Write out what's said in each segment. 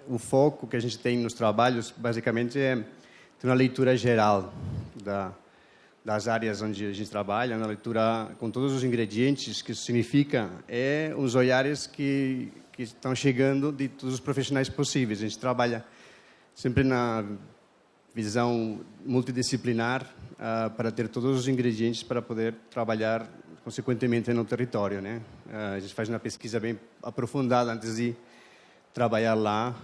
o foco que a gente tem nos trabalhos, basicamente, é ter uma leitura geral das áreas onde a gente trabalha, uma leitura com todos os ingredientes, que isso significa os olhares que estão chegando de todos os profissionais possíveis. A gente trabalha sempre na visão multidisciplinar para ter todos os ingredientes para poder trabalhar consequentemente no território, né? A gente faz uma pesquisa bem aprofundada antes de trabalhar lá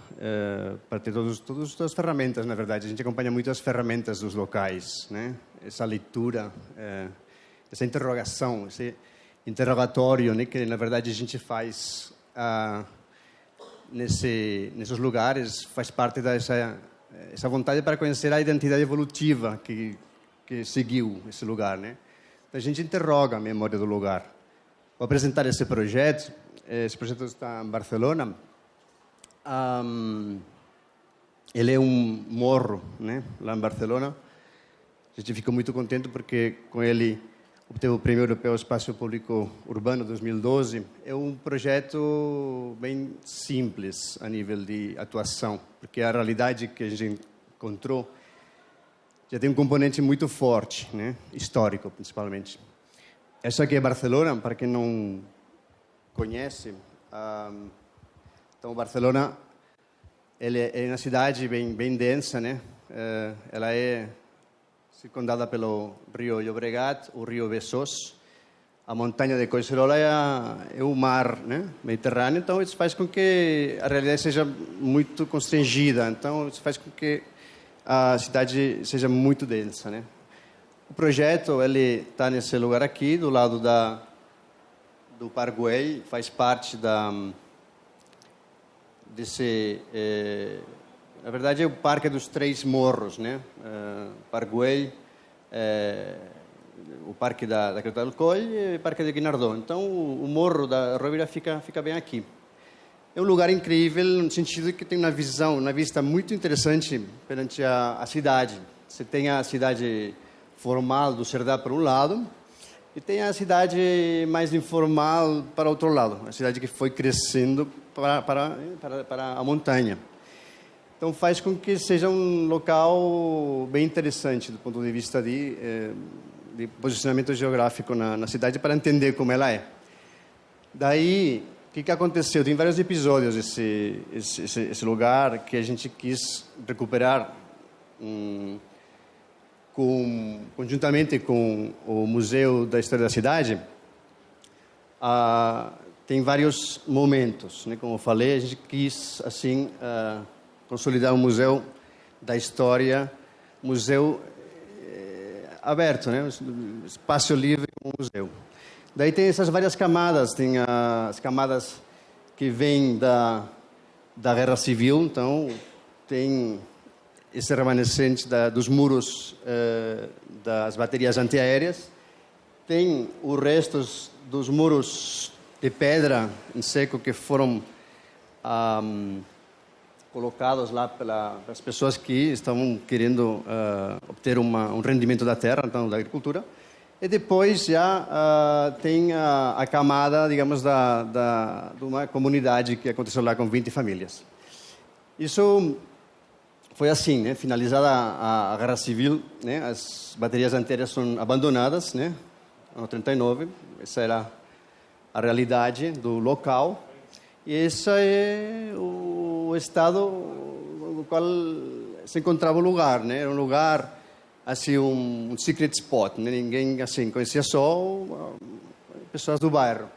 para ter todas as ferramentas, na verdade. A gente acompanha muito as ferramentas dos locais, né? Essa leitura, essa interrogação, esse interrogatório, né? Que, na verdade, a gente faz nesses lugares, faz parte dessa essa vontade para conhecer a identidade evolutiva que seguiu esse lugar, né? Então, a gente interroga a memória do lugar. Vou apresentar esse projeto está em Barcelona. Ele é um morro, né, lá em Barcelona. A gente ficou muito contente porque com ele obteve o Prêmio Europeu Espaço Público Urbano 2012. É um projeto bem simples a nível de atuação, porque a realidade que a gente encontrou já tem um componente muito forte, né, histórico principalmente. Essa aqui é Barcelona, para quem não conhece. Então, Barcelona é uma cidade bem densa, né? Ela é circundada pelo rio Llobregat, o rio Besòs. A montanha de Collserola é o mar, né, Mediterrâneo. Então, isso faz com que a realidade seja muito constrangida. Então, isso faz com que a cidade seja muito densa, né? O projeto ele está nesse lugar aqui, do lado do Parkway, faz parte desse... na verdade, é o Parque dos Três Morros, né? Parkway, o Parque da Creta del Coll e o Parque de Guinardó. Então, o Morro da Rovira fica bem aqui. É um lugar incrível, no sentido que tem uma vista muito interessante perante a cidade. Você tem a cidade formal do Cerdá por um lado, e tem a cidade mais informal para outro lado, a cidade que foi crescendo para a montanha. Então faz com que seja um local bem interessante do ponto de vista de posicionamento geográfico na cidade, para entender como ela é. Daí, o que aconteceu? Tem vários episódios esse lugar que a gente quis recuperar conjuntamente com o Museu da História da Cidade. Tem vários momentos, né? Como eu falei, a gente quis assim consolidar um museu da história, museu aberto, né? Espaço livre como museu. Daí tem essas várias camadas, tem as camadas que vêm da Guerra Civil, então tem esse remanescente dos muros das baterias antiaéreas, tem os restos dos muros de pedra em seco que foram colocados lá pelas pessoas que estavam querendo obter um rendimento da terra, então da agricultura. E depois já tem a camada, digamos, de uma comunidade que aconteceu lá com 20 famílias. Isso foi assim, né? Finalizada a Guerra Civil, né? As baterias antiaéreas são abandonadas, né? No ano 39, essa era a realidade do local. E esse é o estado no qual se encontrava o lugar, né? Era um lugar assim, um secret spot, né? Ninguém assim conhecia, só pessoas do bairro.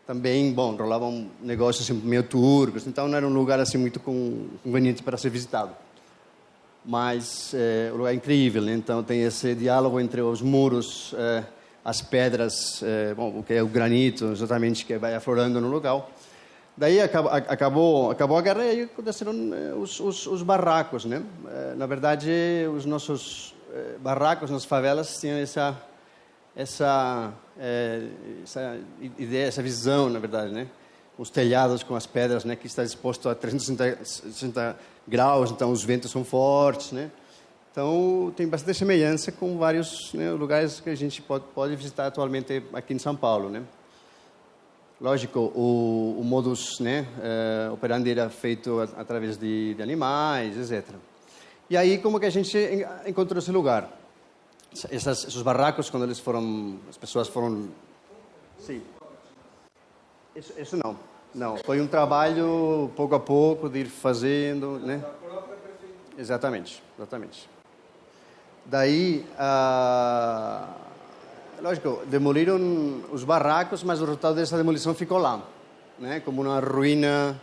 Também, bom, rolava um negócio assim, meio turbio, então não era um lugar assim muito conveniente para ser visitado. Mas o lugar é incrível, né? Então tem esse diálogo entre os muros, as pedras, bom, o que é o granito, exatamente, que vai aflorando no local. Daí acabou a guerra e aconteceram os barracos, né? Na verdade, os nossos barracos nas favelas tinham essa ideia, essa visão, na verdade, né? Os telhados com as pedras, né? Que está disposto a 360 graus, então os ventos são fortes, né? Então tem bastante semelhança com vários, né, lugares que a gente pode visitar atualmente aqui em São Paulo, né? lógico, o modus, né, operandi era feito através de animais, etc. E aí, como que a gente encontrou esse lugar? Esses barracos, quando as pessoas foram... Sim. Isso não. Não, foi um trabalho, pouco a pouco, de ir fazendo, né? Exatamente. Daí, lógico, demoliram os barracos, mas o resultado dessa demolição ficou lá, né? Como uma ruína,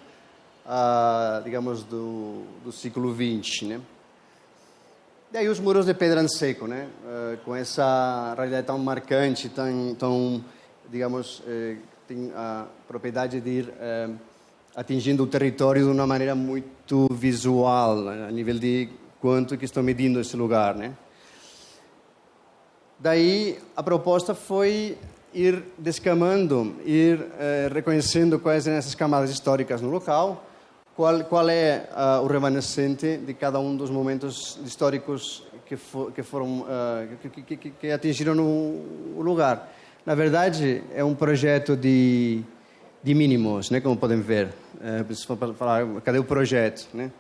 digamos, do século XX, né? Daí os muros de pedra em seco, né? Com essa realidade tão marcante, tão digamos, tem a propriedade de ir atingindo o território de uma maneira muito visual, né? A nível de quanto que estão medindo esse lugar, né? Daí a proposta foi ir descamando, reconhecendo quais eram essas camadas históricas no local, qual é o remanescente de cada um dos momentos históricos que atingiram o lugar. Na verdade, é um projeto de mínimos, né, como podem ver. Se for falar, cadê o projeto, né?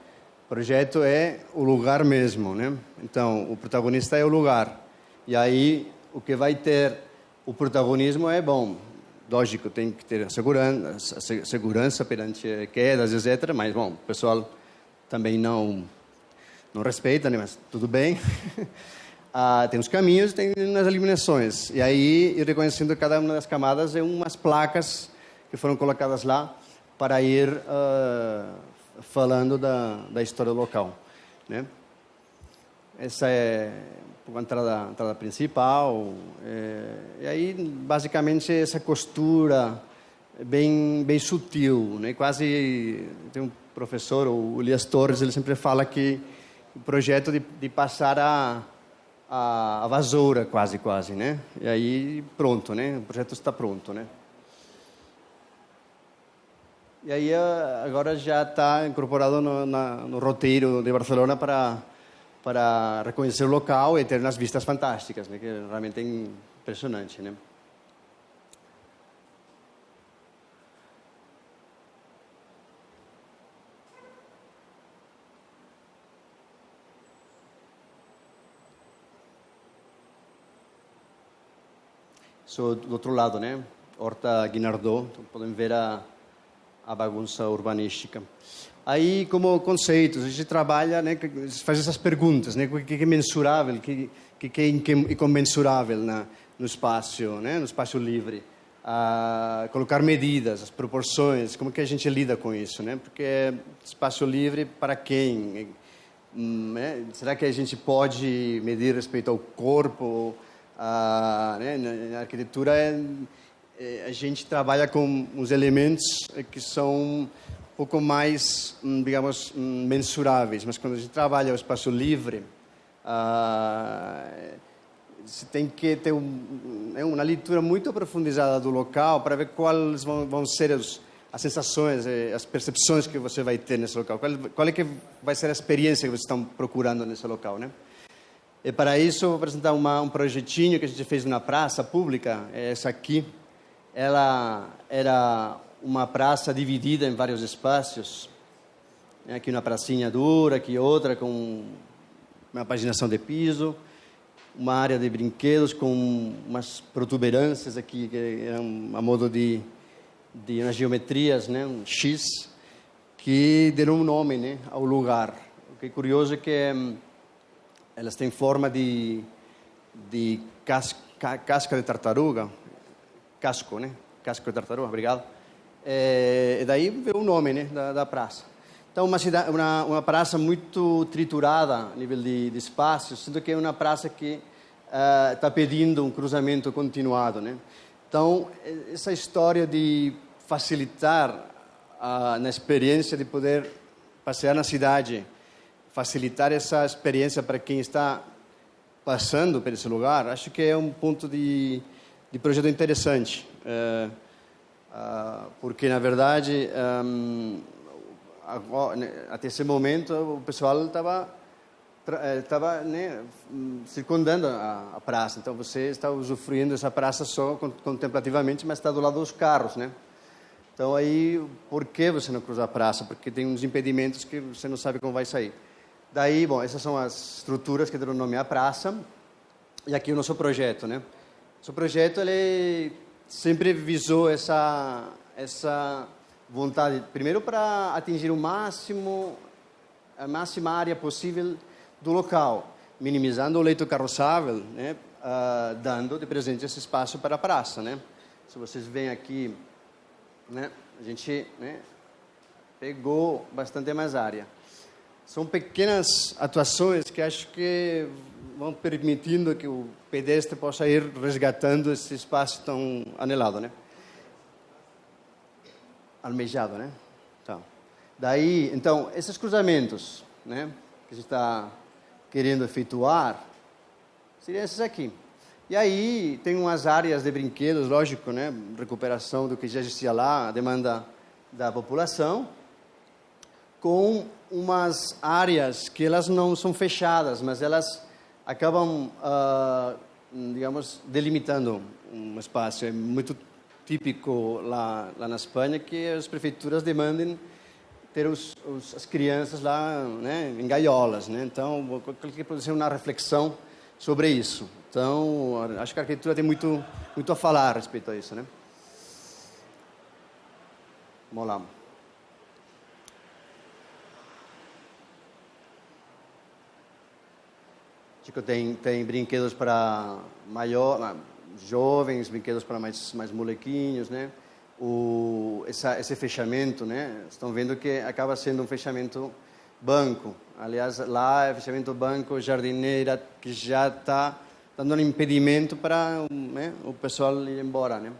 O projeto é o lugar mesmo, né? Então, o protagonista é o lugar. E aí, o que vai ter o protagonismo é, bom, lógico, tem que ter segurança perante quedas, etc. Mas, bom, o pessoal também não respeita, né? Mas tudo bem. Tem os caminhos, tem as iluminações. E aí, ir reconhecendo cada uma das camadas é umas placas que foram colocadas lá para ir falando da história local, né? Essa é a entrada principal. E aí, basicamente, essa costura bem sutil, né? Quase, tem um professor, o Elias Torres, ele sempre fala que o projeto de passar a vassoura, quase, né? E aí, pronto, né? O projeto está pronto, né? E aí, agora já está incorporado no roteiro de Barcelona para reconhecer o local e ter umas vistas fantásticas, né? Que realmente é impressionante, né? Sou do outro lado, né? Horta Guinardó, então podem ver a bagunça urbanística. Aí, como conceitos, a gente trabalha, né, faz essas perguntas, né? O que é mensurável, o que é incomensurável no espaço, né? No espaço livre. Colocar medidas, as proporções, como que a gente lida com isso, né? Porque espaço livre para quem? Né? Será que a gente pode medir respeito ao corpo? Né? Na arquitetura, a gente trabalha com os elementos que são um pouco mais, digamos, mensuráveis. Mas quando a gente trabalha o espaço livre, você tem que ter uma leitura muito aprofundada do local para ver quais vão ser as sensações, as percepções que você vai ter nesse local. Qual é que vai ser a experiência que vocês estão procurando nesse local, né? E para isso, eu vou apresentar um projetinho que a gente fez na praça pública. Essa aqui, ela era uma praça dividida em vários espaços. Aqui uma pracinha dura, aqui outra com uma paginação de piso, uma área de brinquedos com umas protuberâncias aqui, que eram a modo de umas geometrias, né, um X, que deram um nome, né, ao lugar. O que é curioso é que elas têm forma de casca de tartaruga, casco, né? Casco de tartaruga, obrigado. E daí veio o nome, né, da praça. Então, uma praça muito triturada a nível de espaço, sendo que é uma praça que está pedindo um cruzamento continuado, né? Então, essa história de facilitar na experiência de poder passear na cidade, facilitar essa experiência para quem está passando por esse lugar, acho que é um ponto de projeto interessante. Porque, na verdade, até esse momento, o pessoal estava né, circundando a praça. Então, você está usufruindo dessa praça só contemplativamente, mas está do lado dos carros, né? Então, aí, por que você não cruza a praça? Porque tem uns impedimentos que você não sabe como vai sair. Daí, bom, essas são as estruturas que deram nome à praça. E aqui o nosso projeto, né? Nosso projeto, ele sempre visou essa vontade, primeiro para atingir a máxima área possível do local, minimizando o leito carroçável, né? Dando de presente esse espaço para a praça, né? Se vocês veem aqui, né? A gente, né, pegou bastante mais área. São pequenas atuações que acho que vão permitindo que o pedestre possa ir resgatando esse espaço tão anelado, né? Almejado, né? Daí, então, esses cruzamentos, né, que a gente está querendo efetuar, seriam esses aqui. E aí tem umas áreas de brinquedos, lógico, né, recuperação do que já existia lá, a demanda da população, com umas áreas que elas não são fechadas, mas elas acabam, digamos, delimitando um espaço. É muito típico lá na Espanha que as prefeituras demandem ter as crianças lá, né, em gaiolas, né? Então, que pode ser uma reflexão sobre isso. Então, acho que a arquitetura tem muito a falar a respeito a isso, né? Vamos lá. Chico, tem brinquedos para jovens, brinquedos para mais molequinhos, né? Esse fechamento, né? Estão vendo que acaba sendo um fechamento banco. Aliás, lá é fechamento banco, jardineira, que já está dando um impedimento para, né, o pessoal ir embora, né?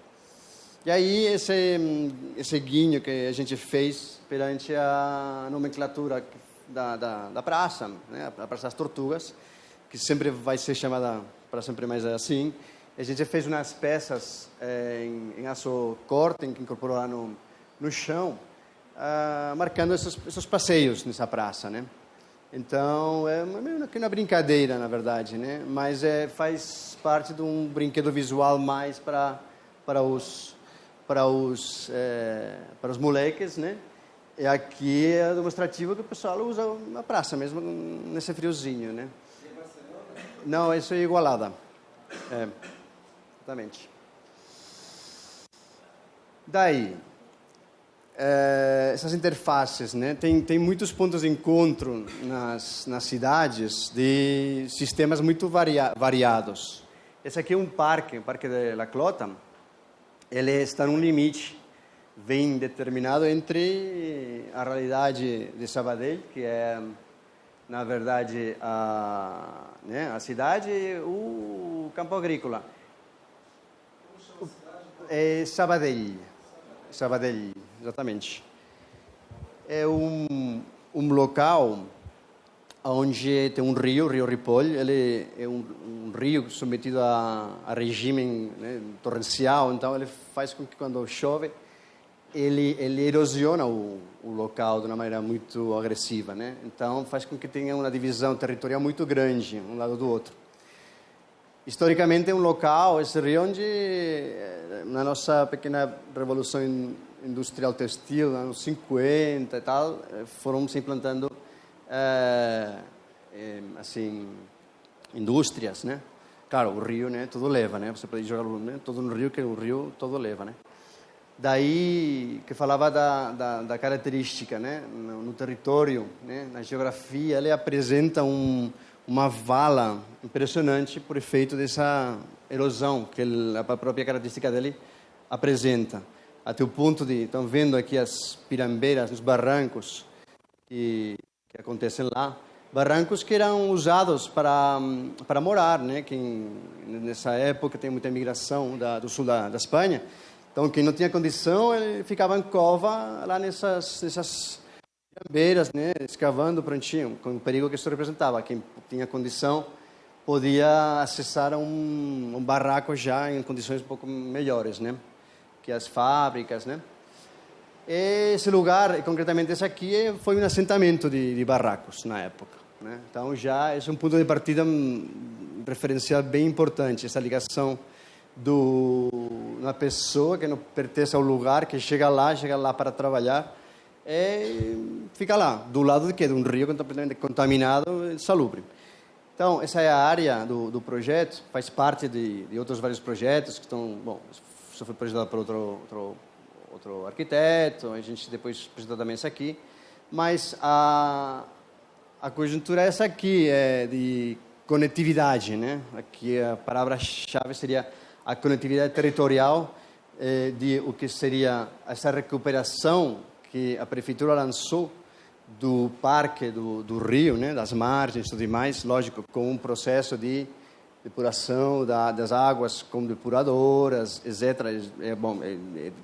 E aí esse guinho que a gente fez perante a nomenclatura da praça, né? A Praça das Tortugas, que sempre vai ser chamada para sempre mais assim. A gente fez umas peças em aço corte, que incorporou lá no chão, marcando esses passeios nessa praça, né? Então, é meio que uma brincadeira, na verdade, né? Mas faz parte de um brinquedo visual mais para os moleques, né? E aqui é demonstrativo que o pessoal usa a praça mesmo nesse friozinho, né? Não, isso é Igualada. Exatamente. Daí, essas interfaces, né? Tem muitos pontos de encontro nas cidades de sistemas muito variados. Esse aqui é o Parque de La Clota. Ele está num limite bem determinado entre a realidade de Sabadell, que é, na verdade, a cidade e o campo agrícola. É Sabadell, exatamente. É um local onde tem um rio, o Rio Ripoll. Ele é um rio submetido a regime, né, torrencial, então ele faz com que quando chove ele erosiona o local de uma maneira muito agressiva, né? Então faz com que tenha uma divisão territorial muito grande um lado do outro. Historicamente é um local, esse rio, onde na nossa pequena revolução industrial textil, nos anos 50 e tal, foram se implantando assim, indústrias, né? Claro, o rio, né, tudo leva, né? Você pode jogar, né, todo no rio, que o rio todo leva, né? Daí que falava da característica, né, no território, né, na geografia, ele apresenta uma vala impressionante por efeito dessa erosão que a própria característica dele apresenta. Até o ponto de, estão vendo aqui as pirambeiras, os barrancos que acontecem lá, barrancos que eram usados para morar, né? Que nessa época tem muita imigração do sul da Espanha. Então, quem não tinha condição, ele ficava em cova lá nessas pirambeiras, né? Escavando prontinho, com o perigo que isso representava. Quem tinha condição podia acessar um barraco já em condições um pouco melhores, né? Que as fábricas, né? Esse lugar, e concretamente esse aqui, foi um assentamento de barracos na época, né? Então já é um ponto de partida referencial bem importante, essa ligação uma pessoa que não pertence ao lugar, que chega lá para trabalhar, fica lá, do lado de um rio completamente contaminado e insalubre. Então, essa é a área do projeto, faz parte de outros vários projetos que estão, bom, isso foi projetado por outro arquiteto, a gente depois apresentou também isso aqui, mas a conjuntura é essa aqui, de conectividade, né? Aqui a palavra-chave seria a conectividade territorial, de o que seria essa recuperação que a prefeitura lançou do parque do rio, né, das margens e tudo mais, lógico, com um processo de depuração das águas com depuradoras, etc.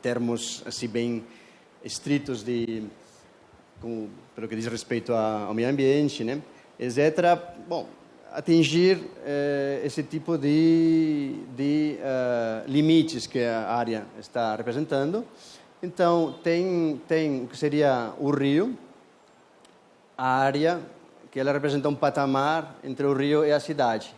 Termos assim bem estritos pelo que diz respeito ao meio ambiente, né, etc. Bom, atingir esse tipo de limites que a área está representando. Então, tem o que seria o rio, a área que ela representa um patamar entre o rio e a cidade,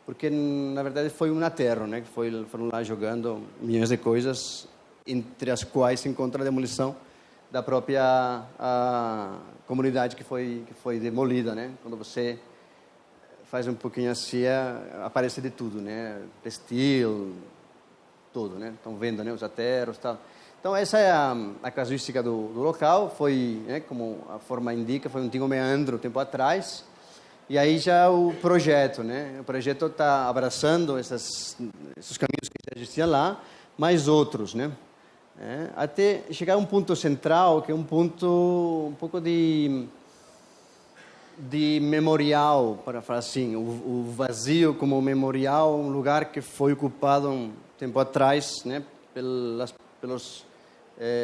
porque na verdade foi um aterro, né, que foram lá jogando milhões de coisas, entre as quais se encontra a demolição da própria comunidade que foi demolida, né? Quando você faz um pouquinho assim, aparece de tudo, né? Textil, tudo, né? Estão vendo, né? Os aterros, tal. Então, essa é a casuística do local. Foi, né, como a forma indica, foi um antigo meandro um tempo atrás. E aí já o projeto, né? O projeto está abraçando esses caminhos que já existiam lá, mais outros, né? Até chegar a um ponto central, que é um pouco de memorial, para falar assim, o vazio como memorial, um lugar que foi ocupado um tempo atrás, né, pelos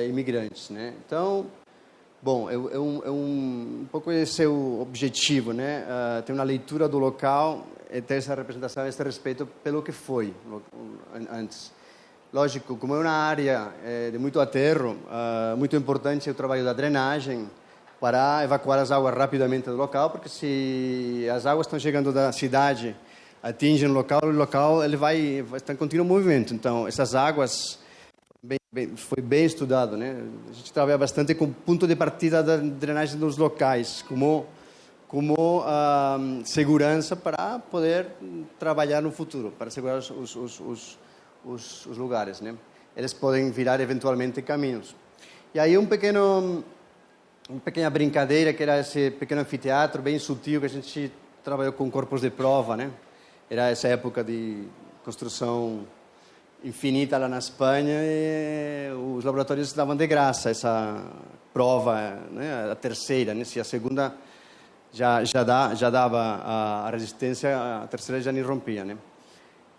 imigrantes, né? Então, bom, é um pouco esse é o objetivo, né? Ter uma leitura do local e ter essa representação a esse respeito pelo que foi antes. Lógico, como é uma área de muito aterro, muito importante é o trabalho da drenagem para evacuar as águas rapidamente do local, porque se as águas estão chegando da cidade, atingem o local ele vai estar em contínuo movimento. Então, essas águas foi bem estudado, né? A gente trabalha bastante com o ponto de partida da drenagem dos locais, como segurança para poder trabalhar no futuro, para segurar os lugares, né? Eles podem virar eventualmente caminhos. E aí uma pequena brincadeira, que era esse pequeno anfiteatro bem sutil que a gente trabalhou com corpos de prova, né? Era essa época de construção infinita lá na Espanha e os laboratórios davam de graça essa prova, né? A terceira, né? Se a segunda já dava a resistência, a terceira já nem rompia, né?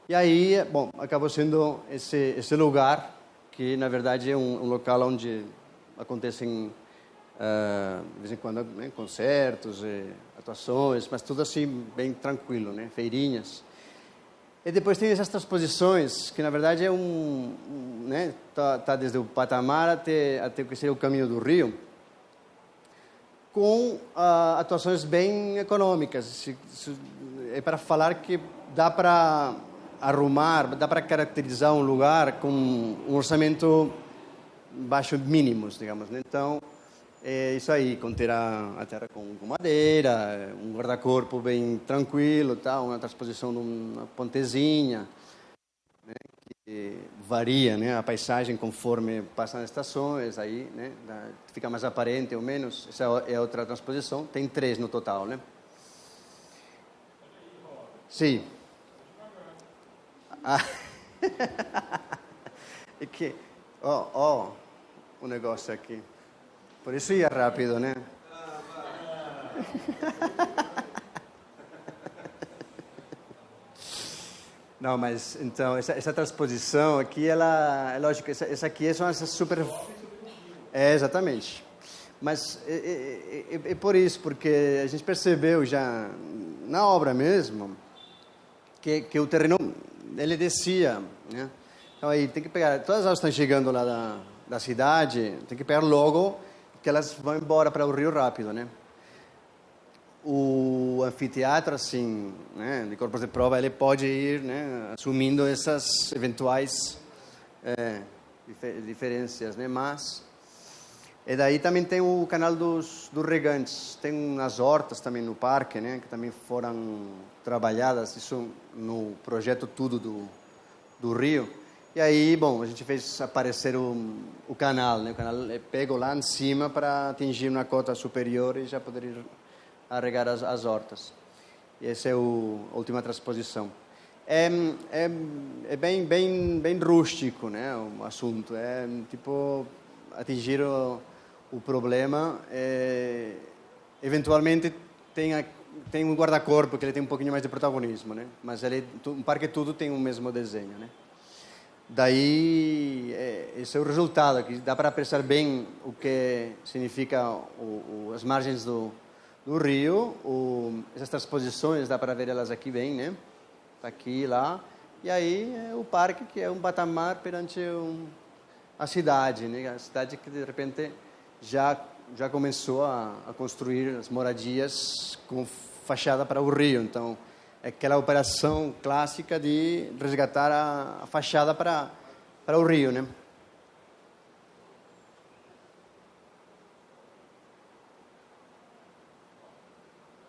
E aí, bom, acabou sendo esse lugar que na verdade é um local onde acontecem de vez em quando, né, concertos, atuações, mas tudo assim bem tranquilo, né? Feirinhas. E depois tem essas transposições que na verdade é né, tá desde o patamar até o que seria o caminho do rio, com atuações bem econômicas. É para falar que dá para arrumar, dá para caracterizar um lugar com um orçamento baixo mínimos, digamos, né? Então é isso aí, conter a terra com madeira, um guarda-corpo bem tranquilo, tá? Uma transposição de uma pontezinha, né? Que varia, né, a paisagem conforme passam as estações, aí, né, fica mais aparente ou menos. Essa é outra transposição, tem 3 no total, né? Sim. É que, ó, o negócio aqui. Por isso ia rápido, né? Não, mas então essa transposição aqui, ela é lógico, essa aqui é só essa super. Exatamente. Mas é por isso, porque a gente percebeu já na obra mesmo que o terreno ele descia, né? Então aí tem que pegar, todas as águas estão chegando lá da cidade, tem que pegar logo que elas vão embora para o rio rápido, né? o anfiteatro, assim, né, de corpos de prova, ele pode ir, né, assumindo essas eventuais diferenças, né, mas... E daí também tem o canal dos regantes, tem umas hortas também no parque, né, que também foram trabalhadas, isso no projeto tudo do rio. E aí, bom, a gente fez aparecer o canal, né, o canal é pego lá em cima para atingir uma cota superior e já poder ir a regar as hortas. E essa é a última transposição. É bem rústico, né, o assunto. É tipo atingir o problema. Eventualmente tem um guarda-corpo que ele tem um pouquinho mais de protagonismo, né? Mas um parque tudo tem o mesmo desenho, né? Daí esse é o resultado, que dá para apreciar bem o que significa as margens do rio, essas transposições, dá para ver elas aqui bem, né? Tá aqui e lá. E aí o parque, que é um patamar perante a cidade, né? A cidade que de repente já começou a construir as moradias com fachada para o rio. Então, é aquela operação clássica de resgatar a fachada para o rio, né?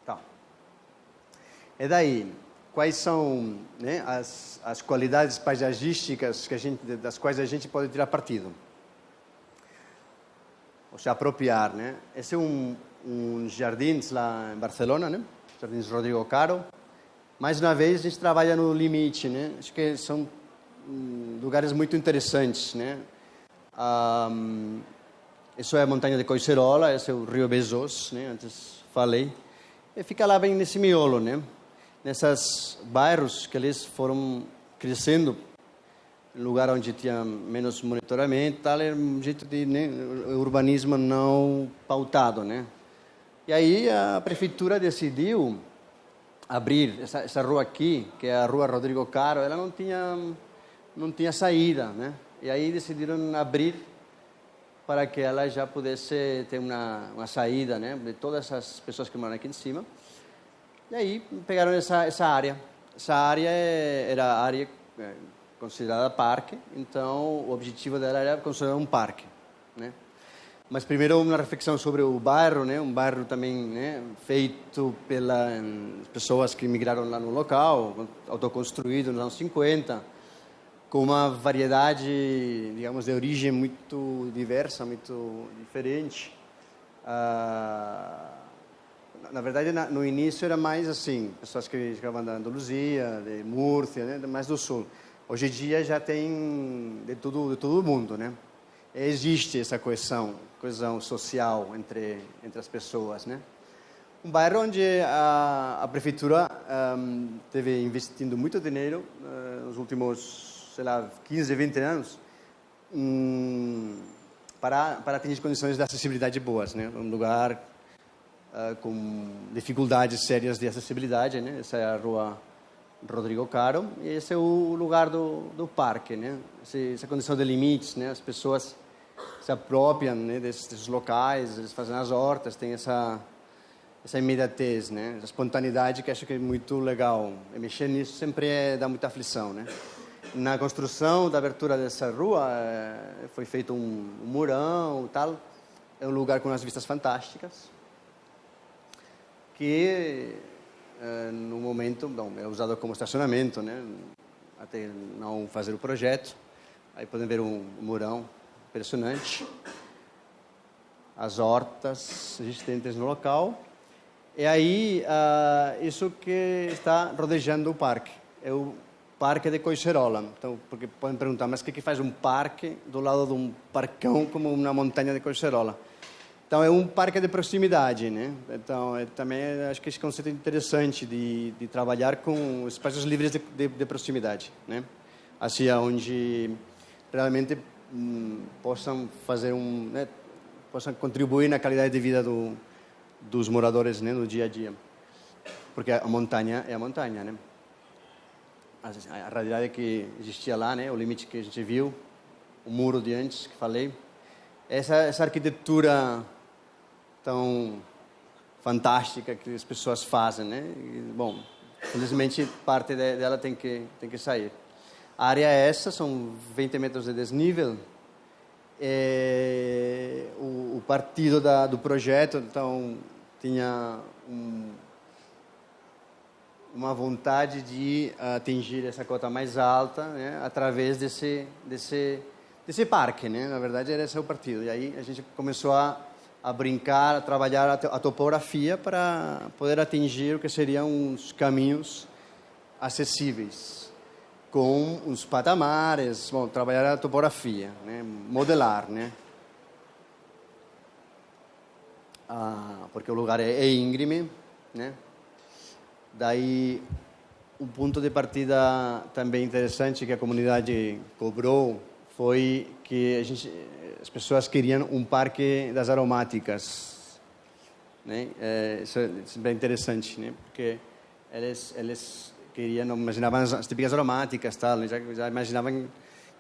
Tá. E daí, quais são, né, as qualidades paisagísticas das quais a gente pode tirar partido? Ou se apropriar, né? Esse é um jardins lá em Barcelona, né? Jardins Rodrigo Caro. Mais uma vez, a gente trabalha no limite, né? Acho que são lugares muito interessantes, né? Isso é a montanha de Collserola, esse é o Rio Besós, né? Antes falei. E fica lá bem nesse miolo, né? Nesses bairros que eles foram crescendo, lugar onde tinha menos monitoramento, tal, era um jeito de, né, urbanismo não pautado, né? E aí a prefeitura decidiu abrir essa rua aqui, que é a Rua Rodrigo Caro, ela não tinha saída, né? E aí decidiram abrir para que ela já pudesse ter uma saída, né, de todas as pessoas que moram aqui em cima. E aí pegaram essa área. Essa área era a área considerada parque, então o objetivo dela era considerar um parque, né? Mas primeiro uma reflexão sobre o bairro, né? Um bairro também, né, feito pelas pessoas que migraram lá no local, autoconstruído nos anos 50, com uma variedade, digamos, de origem muito diversa, muito diferente. Na verdade, no início era mais assim, pessoas que chegavam da Andaluzia, de Múrcia, né, mais do sul. Hoje em dia já tem de todo o mundo, né? Existe essa coesão social entre as pessoas, né? Um bairro onde a prefeitura teve investindo muito dinheiro nos últimos, sei lá, 15, 20 anos para atingir condições de acessibilidade boas, né? Um lugar com dificuldades sérias de acessibilidade, né? Essa é a Rua Rodrigo Caro, e esse é o lugar do parque, né? Essa condição de limites, né? As pessoas se apropriam, né, desses locais, eles fazem as hortas, tem essa imediatez, né? Essa espontaneidade que acho que é muito legal. E mexer nisso sempre dá muita aflição, né? Na construção da abertura dessa rua foi feito um murão e tal. É um lugar com umas vistas fantásticas que no momento, bom, é usado como estacionamento, né? Até não fazer o projeto. Aí podem ver um murão impressionante, as hortas existentes no local. E aí, isso que está rodejando o parque. É o Parque de Collserola. Então, porque podem perguntar, mas o que faz um parque do lado de um parcão como uma montanha de Collserola? Então, é um parque de proximidade, né? Então, também acho que esse conceito é interessante de trabalhar com espaços livres de proximidade, né? Assim, onde realmente possam fazer né, possam contribuir na qualidade de vida dos moradores, né, no dia a dia, porque a montanha é a montanha, né? A realidade que existia lá, né, o limite que a gente viu, o muro de antes que falei, essa arquitetura tão fantástica que as pessoas fazem, né? E, bom, felizmente parte dela tem que sair. A área é essa, são 20 metros de desnível. O partido do projeto, então, tinha uma vontade de atingir essa cota mais alta, né, através desse parque, né? Na verdade, era esse o partido. E aí a gente começou a brincar, a trabalhar a topografia para poder atingir o que seriam uns caminhos acessíveis, com os patamares, bom, trabalhar a topografia, né? Modelar, né? Porque o lugar é íngreme, né? Daí, um ponto de partida também interessante que a comunidade cobrou foi que as pessoas queriam um parque das aromáticas, né? Isso é bem interessante, né? Porque eles queriam, não imaginavam as típicas aromáticas, tal, já imaginavam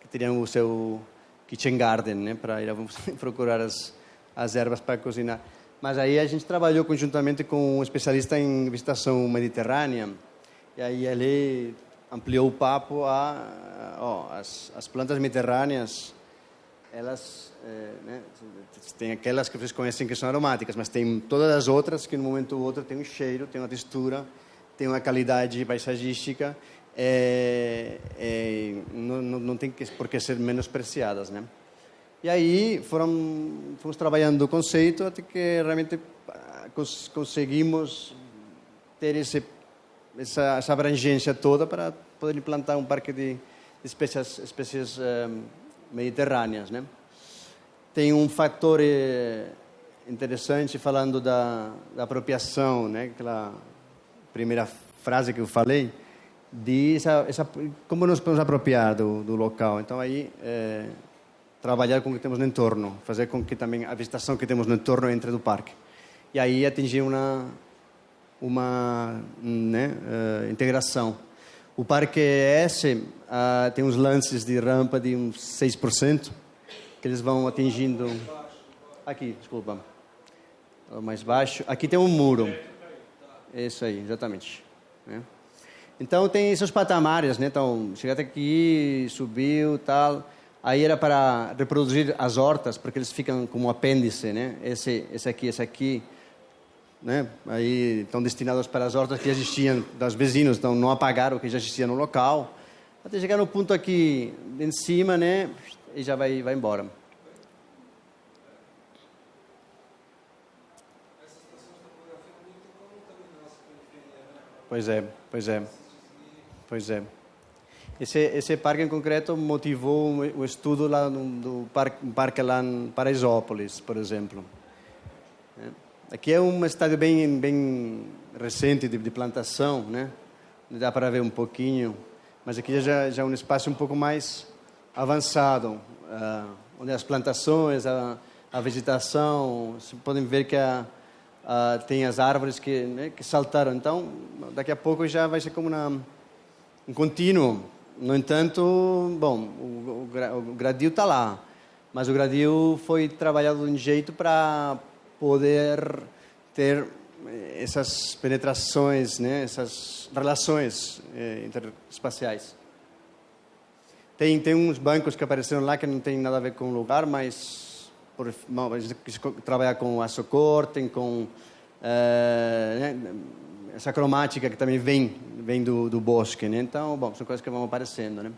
que teriam o seu kitchen garden, né? Para ir procurar as ervas para cozinhar. Mas aí a gente trabalhou conjuntamente com um especialista em vegetação mediterrânea, e aí ele ampliou o papo as plantas mediterrâneas, elas, né, tem aquelas que vocês conhecem que são aromáticas, mas tem todas as outras que, num momento ou outro, tem um cheiro, tem uma textura, tem uma qualidade paisagística, não tem por que ser menospreciadas, né? E aí fomos trabalhando o conceito até que realmente conseguimos ter essa abrangência toda para poder implantar um parque de espécies mediterrâneas, né? Tem um fator interessante falando da apropriação, né? Aquela primeira frase que eu falei, de como nós podemos apropriar do local. Então aí trabalhar com o que temos no entorno, fazer com que também a vegetação que temos no entorno entre do parque. E aí atingir uma integração. O parque esse tem uns lances de rampa de uns 6%, que eles vão atingindo... Aqui, desculpa. Mais baixo. Aqui tem um muro. Isso aí, exatamente. Então tem esses patamares, né? Então, chegar até aqui, subiu, tal... Aí era para reproduzir as hortas, porque eles ficam como apêndice, né? Esse aqui, né? Aí estão destinados para as hortas que já existiam dos vizinhos, então não apagaram o que já existia no local, até chegar no ponto aqui em cima, né? E já vai embora. Pois é. Esse parque em concreto motivou o estudo lá do parque lá em Paraisópolis, por exemplo. Aqui é um estádio bem recente de plantação, né? Dá para ver um pouquinho, mas aqui já é um espaço um pouco mais avançado, onde as plantações, a vegetação, vocês podem ver que tem as árvores que saltaram. Então, daqui a pouco já vai ser como um contínuo. No entanto, bom, o gradil está lá, mas o gradil foi trabalhado de um jeito para poder ter essas penetrações, né, essas relações interespaciais. Tem uns bancos que apareceram lá que não tem nada a ver com o lugar, mas a gente quis trabalhar com açocortem, com essa cromática que também vem do bosque, né? Então, bom, são coisas que vão aparecendo, né?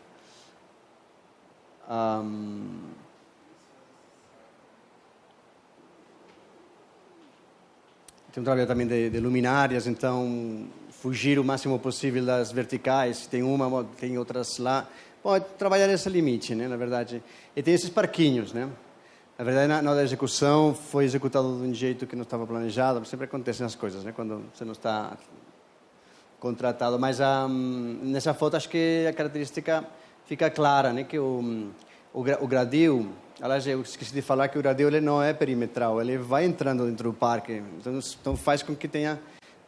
Tem um trabalho também de luminárias, então fugir o máximo possível das verticais. Tem outras lá. Pode trabalhar esse limite, né? Na verdade. E tem esses parquinhos, né? Na verdade, na hora da execução, foi executado de um jeito que não estava planejado. Sempre acontecem as coisas, né? Quando você não está contratado. Mas nessa foto, acho que a característica fica clara, né? Que o gradil... Aliás, eu esqueci de falar que o gradil ele não é perimetral. Ele vai entrando dentro do parque. Então faz com que tenha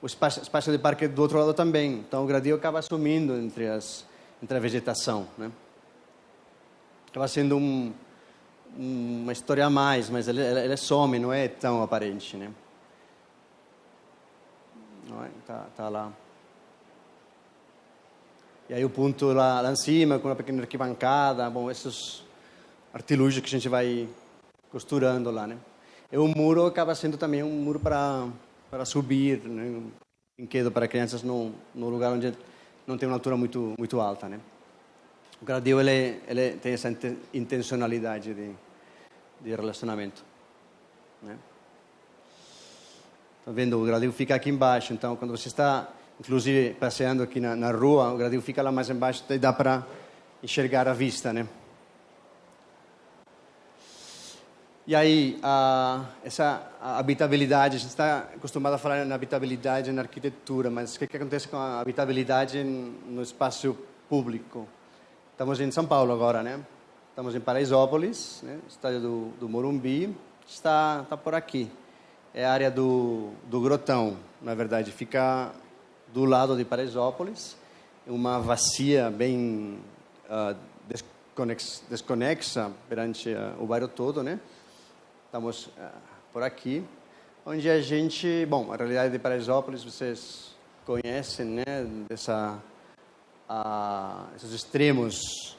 o espaço de parque do outro lado também. Então, o gradil acaba sumindo entre a vegetação, né? Acaba sendo uma história a mais, mas ele some, não é tão aparente, né? não é? Tá lá. E aí o ponto lá em cima, com uma pequena arquibancada, bom, esses artilúgios que a gente vai costurando lá, né? E o muro acaba sendo também um muro para subir, né? Um brinquedo para crianças no lugar onde não tem uma altura muito alta, né? O gradil ele tem essa intencionalidade de relacionamento, né? Tá vendo? O gradil fica aqui embaixo, então quando você está inclusive passeando aqui na rua, o gradil fica lá mais embaixo e dá para enxergar a vista, né? E aí, essa habitabilidade, a gente está acostumado a falar na habitabilidade na arquitetura, mas o que acontece com a habitabilidade no espaço público? Estamos em São Paulo agora, né? Estamos em Paraisópolis, né? Estádio do Morumbi, está por aqui. É a área do Grotão, na verdade, fica do lado de Paraisópolis, uma bacia bem desconexa perante o bairro todo, né? Estamos por aqui, onde a gente, bom, a realidade de Paraisópolis vocês conhecem, né? Esses extremos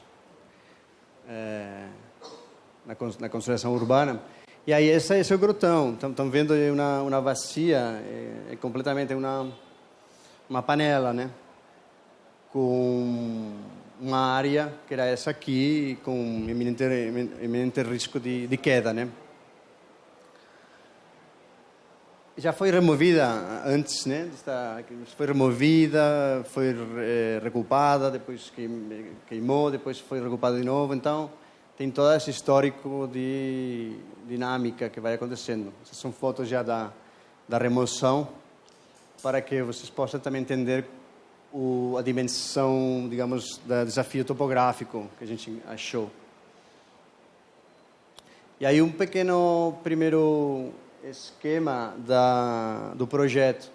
na construção urbana. E aí esse é o Grotão. Estão vendo uma bacia, completamente uma panela, né? Com uma área que era essa aqui, com iminente risco de queda, né? Já foi removida antes, né? Foi removida, foi recupada, depois queimou, depois foi recupada de novo. Então, tem todo esse histórico de dinâmica que vai acontecendo. Essas são fotos já da remoção, para que vocês possam também entender a dimensão, digamos, do desafio topográfico que a gente achou. E aí um pequeno primeiro esquema do projeto.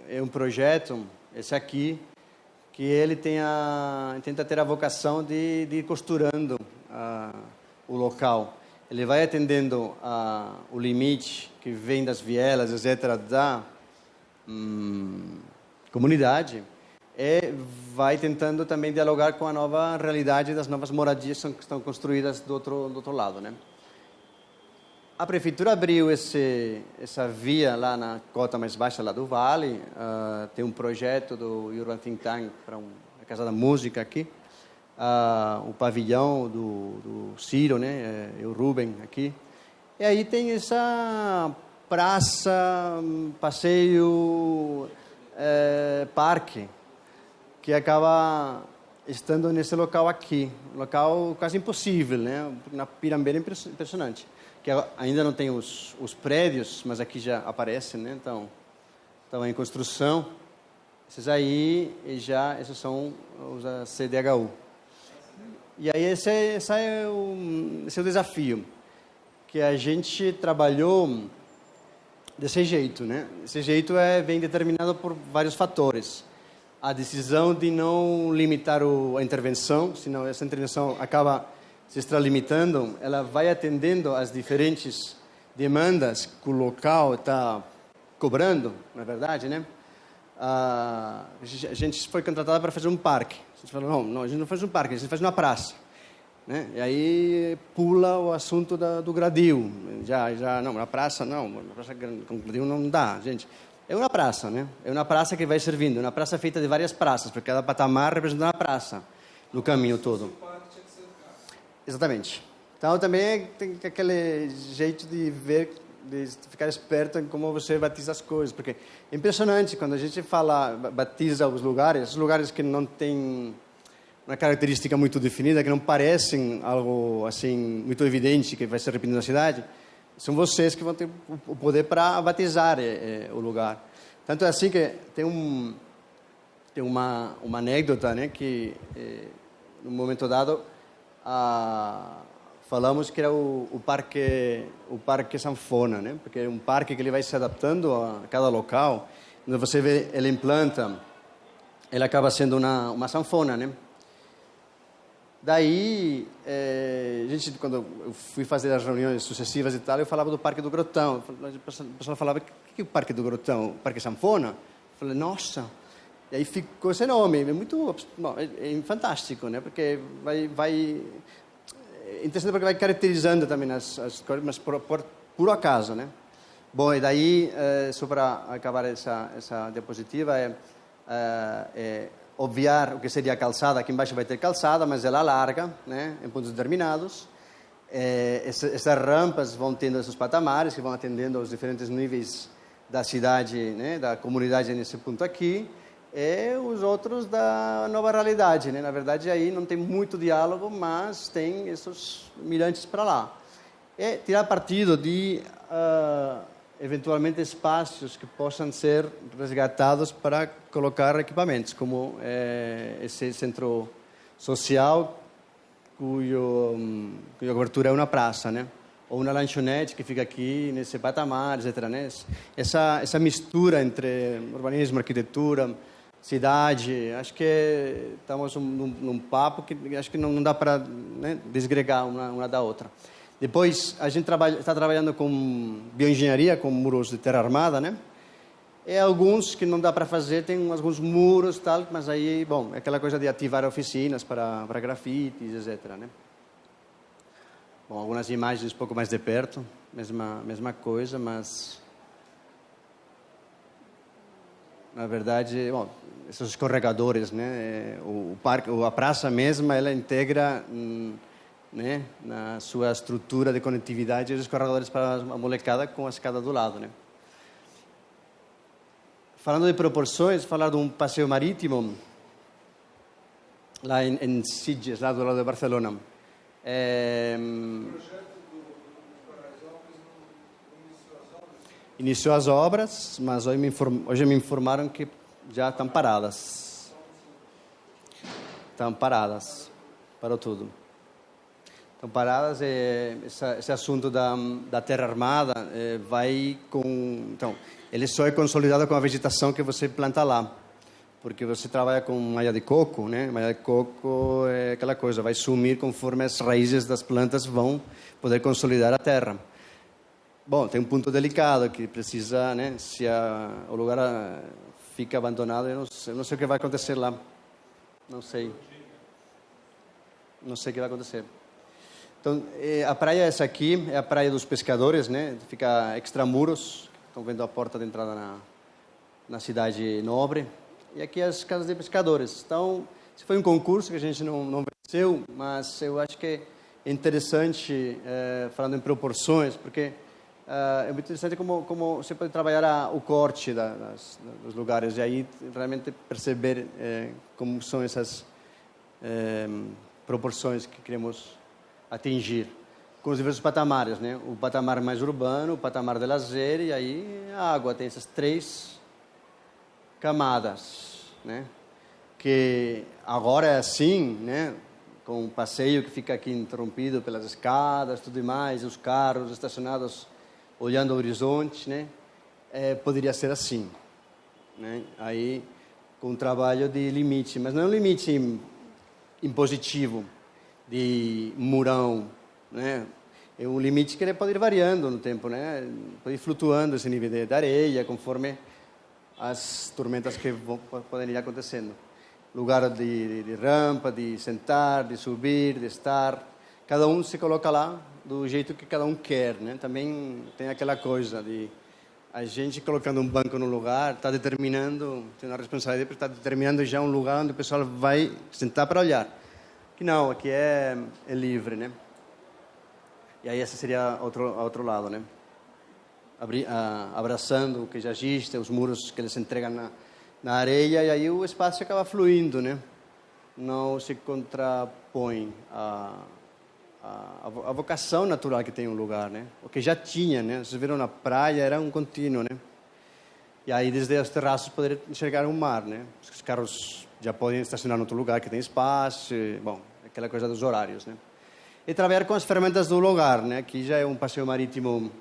É um projeto, esse aqui, que ele tenta ter a vocação de ir costurando o local. Ele vai atendendo o limite que vem das vielas, etc., da comunidade, e vai tentando também dialogar com a nova realidade das novas moradias que estão construídas do outro lado, né? A prefeitura abriu essa via lá na cota mais baixa lá do Vale. Tem um projeto do Urban Think Tank para a Casa da Música aqui. O pavilhão do Ciro, né? E o Ruben aqui. E aí tem essa praça, passeio, parque, que acaba estando nesse local aqui. Um local quase impossível, né? Na Pirambeira impressionante. Que ainda não tem os prédios, mas aqui já aparecem, né? Então, estão em construção. Esses são os CDHU. E aí esse é o desafio, que a gente trabalhou desse jeito, né? Esse jeito vem determinado por vários fatores. A decisão de não limitar a intervenção, senão essa intervenção acaba se extralimitando, ela vai atendendo às diferentes demandas que o local está cobrando, na verdade, né? A gente foi contratado para fazer um parque. A gente falou, não, a gente não faz um parque, a gente faz uma praça, né? E aí pula o assunto do gradil. Não, uma praça com gradil não dá, gente. É uma praça, né? É uma praça que vai servindo, uma praça feita de várias praças, porque cada patamar representa uma praça no caminho todo. Exatamente. Então, também tem aquele jeito de ver, de ficar esperto em como você batiza as coisas, porque é impressionante quando a gente batiza os lugares que não têm uma característica muito definida, que não parecem algo assim muito evidente que vai ser repetido na cidade, são vocês que vão ter o poder para batizar o lugar. Tanto é assim que tem uma anedota, né, que num momento dado falamos que era o parque sanfona, né? Porque é um parque que ele vai se adaptando a cada local. Quando você vê ele em planta, ele acaba sendo uma sanfona, né? Daí, quando eu fui fazer as reuniões sucessivas e tal, eu falava do Parque do Grotão. O pessoal falava, o que é o Parque do Grotão? O Parque Sanfona? falei, nossa, e aí ficou esse nome, é muito, bom, é fantástico, né? Porque vai interessante porque vai caracterizando também as coisas, mas por acaso, né? Bom, e daí, só para acabar essa diapositiva, obviar o que seria a calçada. Aqui embaixo vai ter calçada, mas ela larga, né, em pontos determinados. Essas rampas vão tendo esses patamares que vão atendendo aos diferentes níveis da cidade, né, da comunidade nesse ponto aqui, e os outros da nova realidade, né? Na verdade, aí não tem muito diálogo, mas tem esses mirantes para lá. E tirar partido de eventualmente espaços que possam ser resgatados para colocar equipamentos, como esse centro social cuja cobertura é uma praça, né? Ou uma lanchonete que fica aqui nesse patamar, etc. Né? Essa mistura entre urbanismo, arquitetura, cidade, acho que estamos num papo que acho que não dá para, né, desgregar uma da outra. Depois, a gente está trabalhando com bioengenharia, com muros de terra armada, né? E alguns que não dá para fazer, tem alguns muros, tal, mas aí, bom, é aquela coisa de ativar oficinas para grafites, etc., né? Bom, algumas imagens um pouco mais de perto, mesma coisa, mas na verdade, bom, esses escorregadores, né? O parque, a praça mesma, ela integra, né, na sua estrutura de conectividade, os escorregadores para a molecada com a escada do lado, né? Falando de proporções, falar de um passeio marítimo lá em Sitges, lá do lado de Barcelona. O projeto iniciou as obras, mas hoje me informaram que já estão paradas. Estão paradas. Parou tudo. Estão paradas. Esse assunto da terra armada vai com... Então, ele só é consolidado com a vegetação que você planta lá. Porque você trabalha com malha de coco, né? Malha de coco é aquela coisa, vai sumir conforme as raízes das plantas vão poder consolidar a terra. Bom, tem um ponto delicado que precisa, né? Se o lugar fica abandonado, eu não sei o que vai acontecer lá. Não sei o que vai acontecer. Então, a praia é essa aqui, é a praia dos pescadores, né? Fica extramuros, estão vendo a porta de entrada na cidade nobre. E aqui as casas de pescadores. Então, esse foi um concurso que a gente não venceu, mas eu acho que é interessante, falando em proporções, porque é muito interessante como você pode trabalhar o corte dos lugares e aí realmente perceber como são essas proporções que queremos atingir com os diversos patamares, né? O patamar mais urbano, o patamar de lazer e aí a água tem essas três camadas, né? Que agora é assim, né? Com o passeio que fica aqui interrompido pelas escadas, tudo mais, os carros estacionados olhando o horizonte, né? Poderia ser assim, né? Aí com um trabalho de limite, mas não é um limite impositivo de murão, né? É um limite que ele pode ir variando no tempo, né? Pode ir flutuando esse nível de areia conforme as tormentas que podem ir acontecendo. Lugar de rampa, de sentar, de subir, de estar. Cada um se coloca lá do jeito que cada um quer, né? Também tem aquela coisa de a gente colocando um banco no lugar, está determinando, tem uma responsabilidade porque está determinando já um lugar onde o pessoal vai sentar para olhar. Aqui não, aqui é livre, né? E aí esse seria outro lado, né? Abraçando o que já existe, os muros que eles entregam na areia, e aí o espaço acaba fluindo, né? Não se contrapõe a vocação natural que tem um lugar, né? O que já tinha, né? Vocês viram na praia, era um contínuo, né? E aí desde os terraços poder enxergar o mar, né? Os carros já podem estacionar em outro lugar que tem espaço, bom, aquela coisa dos horários, né? E trabalhar com as ferramentas do lugar, né? Aqui já é um passeio marítimo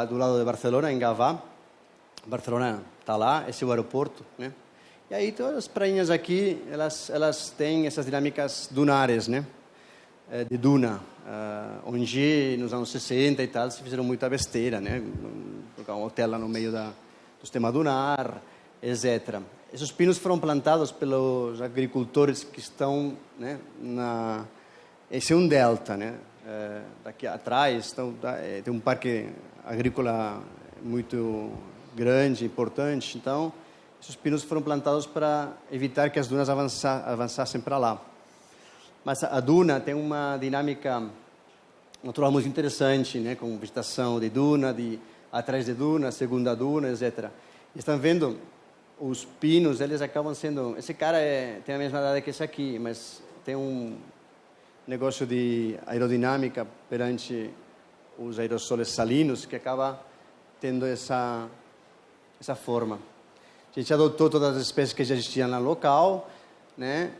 do lado de Barcelona, em Gavà. Barcelona está lá, esse é o aeroporto, né? E aí todas as prainhas aqui, elas têm essas dinâmicas dunares, né? De duna, onde nos anos 60 e tal se fizeram muita besteira, né? Colocar um hotel lá no meio do sistema dunar, etc. Esses pinos foram plantados pelos agricultores que estão, né, esse é um delta, né? Daqui atrás tem um parque agrícola muito grande, importante. Então, esses pinos foram plantados para evitar que as dunas avançassem para lá. Mas a duna tem uma dinâmica natural muito interessante, né? Com vegetação de duna, atrás de duna, segunda duna, etc. E estão vendo, os pinos, eles acabam sendo... Esse cara tem a mesma idade que esse aqui, mas tem um negócio de aerodinâmica perante os aerossóis salinos que acaba tendo essa forma. A gente adotou todas as espécies que já existiam no local, né?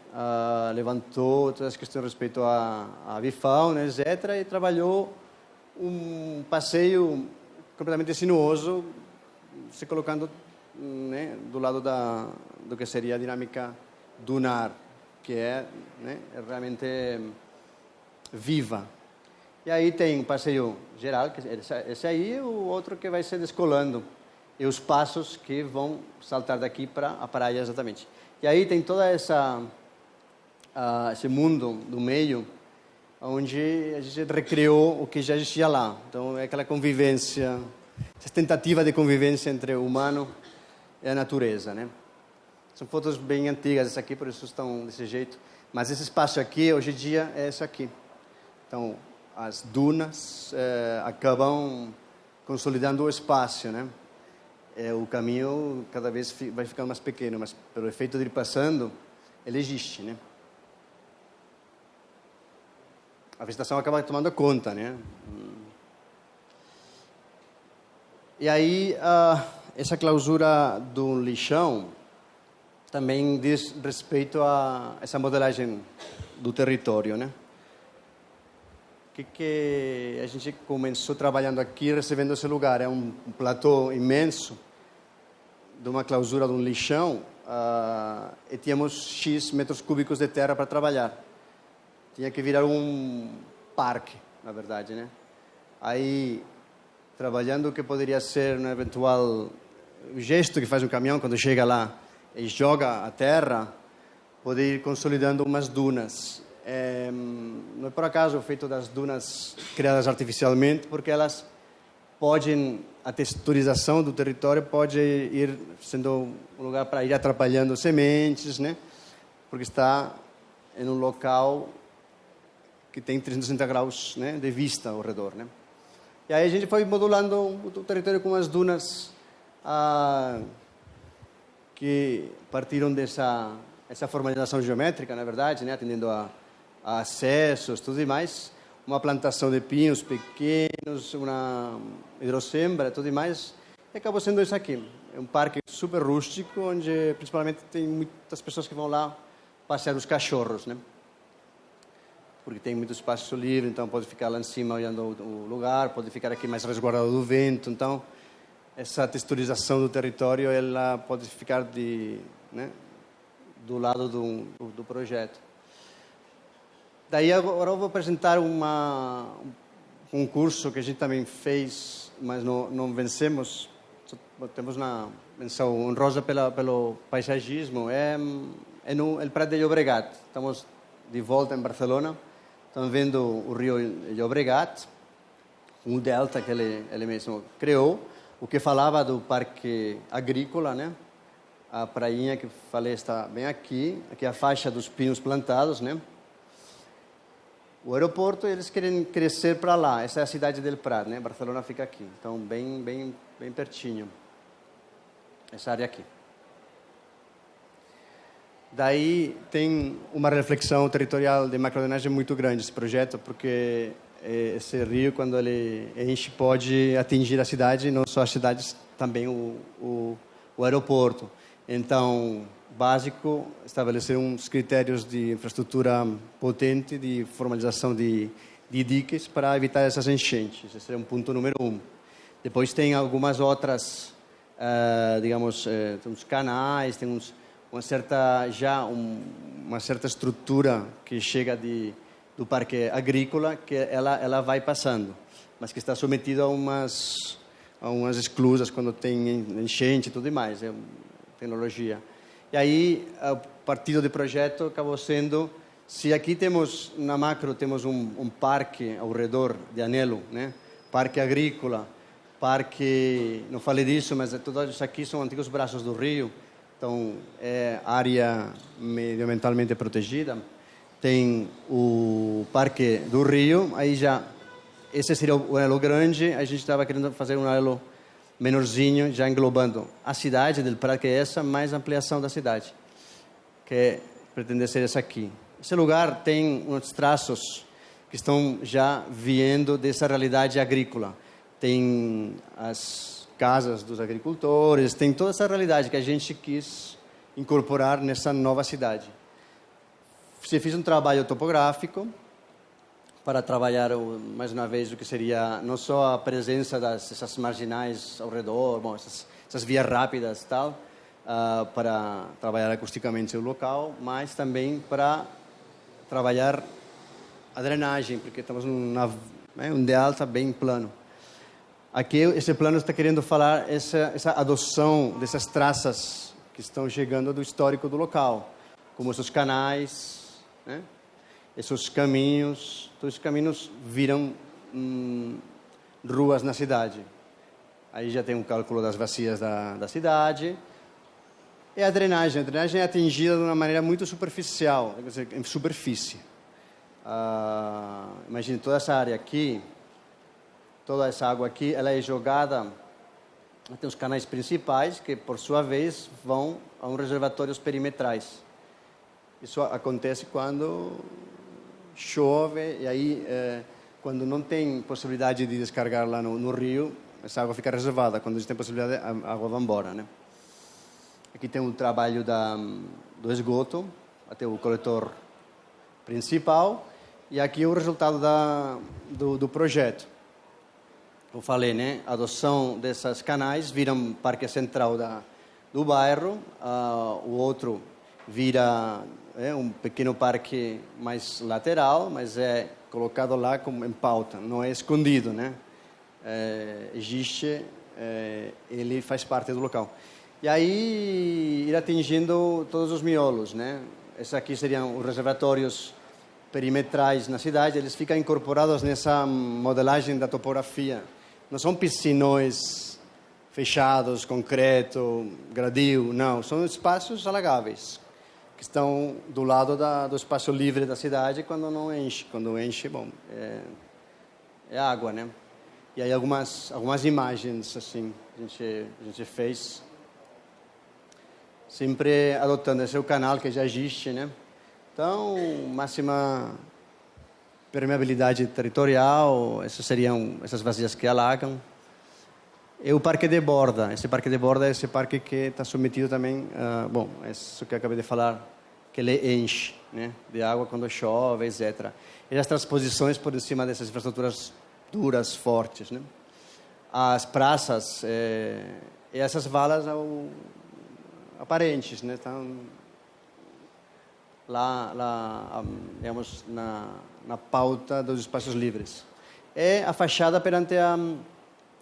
Levantou todas as questões a respeito à avifauna, etc. E trabalhou um passeio completamente sinuoso, se colocando, né, do lado do que seria a dinâmica dunar, que é, né, realmente viva. E aí tem um passeio geral, que é esse aí, e o outro que vai se descolando, e os passos que vão saltar daqui para a praia exatamente. E aí tem toda esse mundo do meio, onde a gente recriou o que já existia lá. Então é aquela convivência, essa tentativa de convivência entre o humano e a natureza, né? São fotos bem antigas essa aqui, por isso estão desse jeito. Mas esse espaço aqui, hoje em dia, é esse aqui. Então, as dunas acabam consolidando o espaço, né? O caminho cada vez vai ficando mais pequeno, mas pelo efeito de ir passando, ele existe, né? A vegetação acaba tomando conta, né? E aí, essa clausura do lixão também diz respeito a essa modelagem do território, né? Que a gente começou trabalhando aqui, recebendo esse lugar. É um platô imenso de uma clausura de um lixão, e tínhamos X metros cúbicos de terra para trabalhar. Tinha que virar um parque, na verdade, né? Aí, trabalhando o que poderia ser um eventual gesto que faz um caminhão quando chega lá e joga a terra, poder ir consolidando umas dunas. Não é por acaso o feito das dunas criadas artificialmente, porque elas podem, a texturização do território pode ir sendo um lugar para ir atrapalhando sementes, né? Porque está em um local que tem 360 graus, né, de vista ao redor, né? E aí a gente foi modulando o território com as dunas que partiram dessa formalização geométrica, na verdade, né, atendendo a acessos, tudo e mais, uma plantação de pinos pequenos, uma hidrossembra, tudo e mais, e acabou sendo isso aqui. É um parque super rústico, onde principalmente tem muitas pessoas que vão lá passear os cachorros, né? Porque tem muito espaço livre, então pode ficar lá em cima olhando o lugar, pode ficar aqui mais resguardado do vento. Então, essa texturização do território, ela pode ficar né, do lado do projeto. Daí agora eu vou apresentar um concurso que a gente também fez, mas não vencemos. Temos uma menção honrosa pelo paisagismo. É no Prat de Llobregat. Estamos de volta em Barcelona. Estão vendo o rio Llobregat, um delta que ele mesmo criou, o que falava do parque agrícola, né? A prainha que falei está bem aqui é a faixa dos pinos plantados, né? O aeroporto, eles querem crescer para lá. Essa é a cidade del Prat, né? Barcelona fica aqui. Então, bem pertinho. Essa área aqui. Daí tem uma reflexão territorial de macrodrenagem muito grande esse projeto, porque esse rio, quando ele enche, pode atingir a cidade, não só as cidades, também o aeroporto. Então, básico, estabelecer uns critérios de infraestrutura potente, de formalização de diques para evitar essas enchentes. Esse é um ponto número 1. Depois tem algumas outras, digamos, tem uns canais, tem uma certa estrutura que chega do parque agrícola, que ela vai passando, mas que está sometida a umas esclusas quando tem enchente e tudo mais. Tem tecnologia. E aí, o partido de projeto acabou sendo, se aqui temos, na macro, temos um parque ao redor de Anhelo, né? Parque agrícola, parque, não falei disso, mas tudo isso aqui são antigos braços do rio, então é área medioambientalmente protegida. Tem o Parque do Rio, aí já, esse seria o anelo grande, a gente estava querendo fazer um anelo menorzinho, já englobando a cidade do parque, essa, mais ampliação da cidade, que pretende ser essa aqui. Esse lugar tem uns traços que estão já vindo dessa realidade agrícola. Tem as casas dos agricultores, tem toda essa realidade que a gente quis incorporar nessa nova cidade. Você fez um trabalho topográfico para trabalhar, mais uma vez, o que seria não só a presença dessas marginais ao redor, bom, essas vias rápidas e tal, para trabalhar acusticamente o local, mas também para trabalhar a drenagem, porque estamos um de alta bem plano. Aqui, esse plano está querendo falar essa adoção dessas traças que estão chegando do histórico do local, como esses canais, né? Esses caminhos, todos os caminhos viram ruas na cidade. Aí já tem um cálculo das bacias da cidade. E a drenagem é atingida de uma maneira muito superficial, quer dizer, em superfície. Imagine toda essa área aqui, toda essa água aqui, ela é jogada até os canais principais, que por sua vez vão a uns reservatórios perimetrais. Isso acontece quando chove, e aí quando não tem possibilidade de descargar lá no rio, essa água fica reservada. Quando tem possibilidade, a água vai embora, né? Aqui tem o trabalho do esgoto, até o coletor principal, e aqui o resultado do projeto. Eu falei, né? A adoção dessas canais vira um parque central do bairro, o outro vira um pequeno parque mais lateral, mas é colocado lá como em pauta, não é escondido, né? Existe, ele faz parte do local. E aí ir atingindo todos os miolos, né? Esses aqui seriam os reservatórios perimetrais na cidade, eles ficam incorporados nessa modelagem da topografia. Não são piscinões fechados, concreto, gradil, não. São espaços alagáveis, que estão do lado do espaço livre da cidade quando não enche. Quando enche, bom, é água, né? E aí algumas imagens, assim, a gente fez, sempre adotando esse canal que já existe, né? Então, máxima permeabilidade territorial, essas seriam essas vazias que alagam. E o Parque de Borda. Esse Parque de Borda é esse parque que está submetido também, bom, é isso que eu acabei de falar, que ele enche, né, de água quando chove, etc. E as transposições por cima dessas infraestruturas duras, fortes, né? As praças e essas valas aparentes, né? Estão lá digamos, na pauta dos espaços livres. É a fachada perante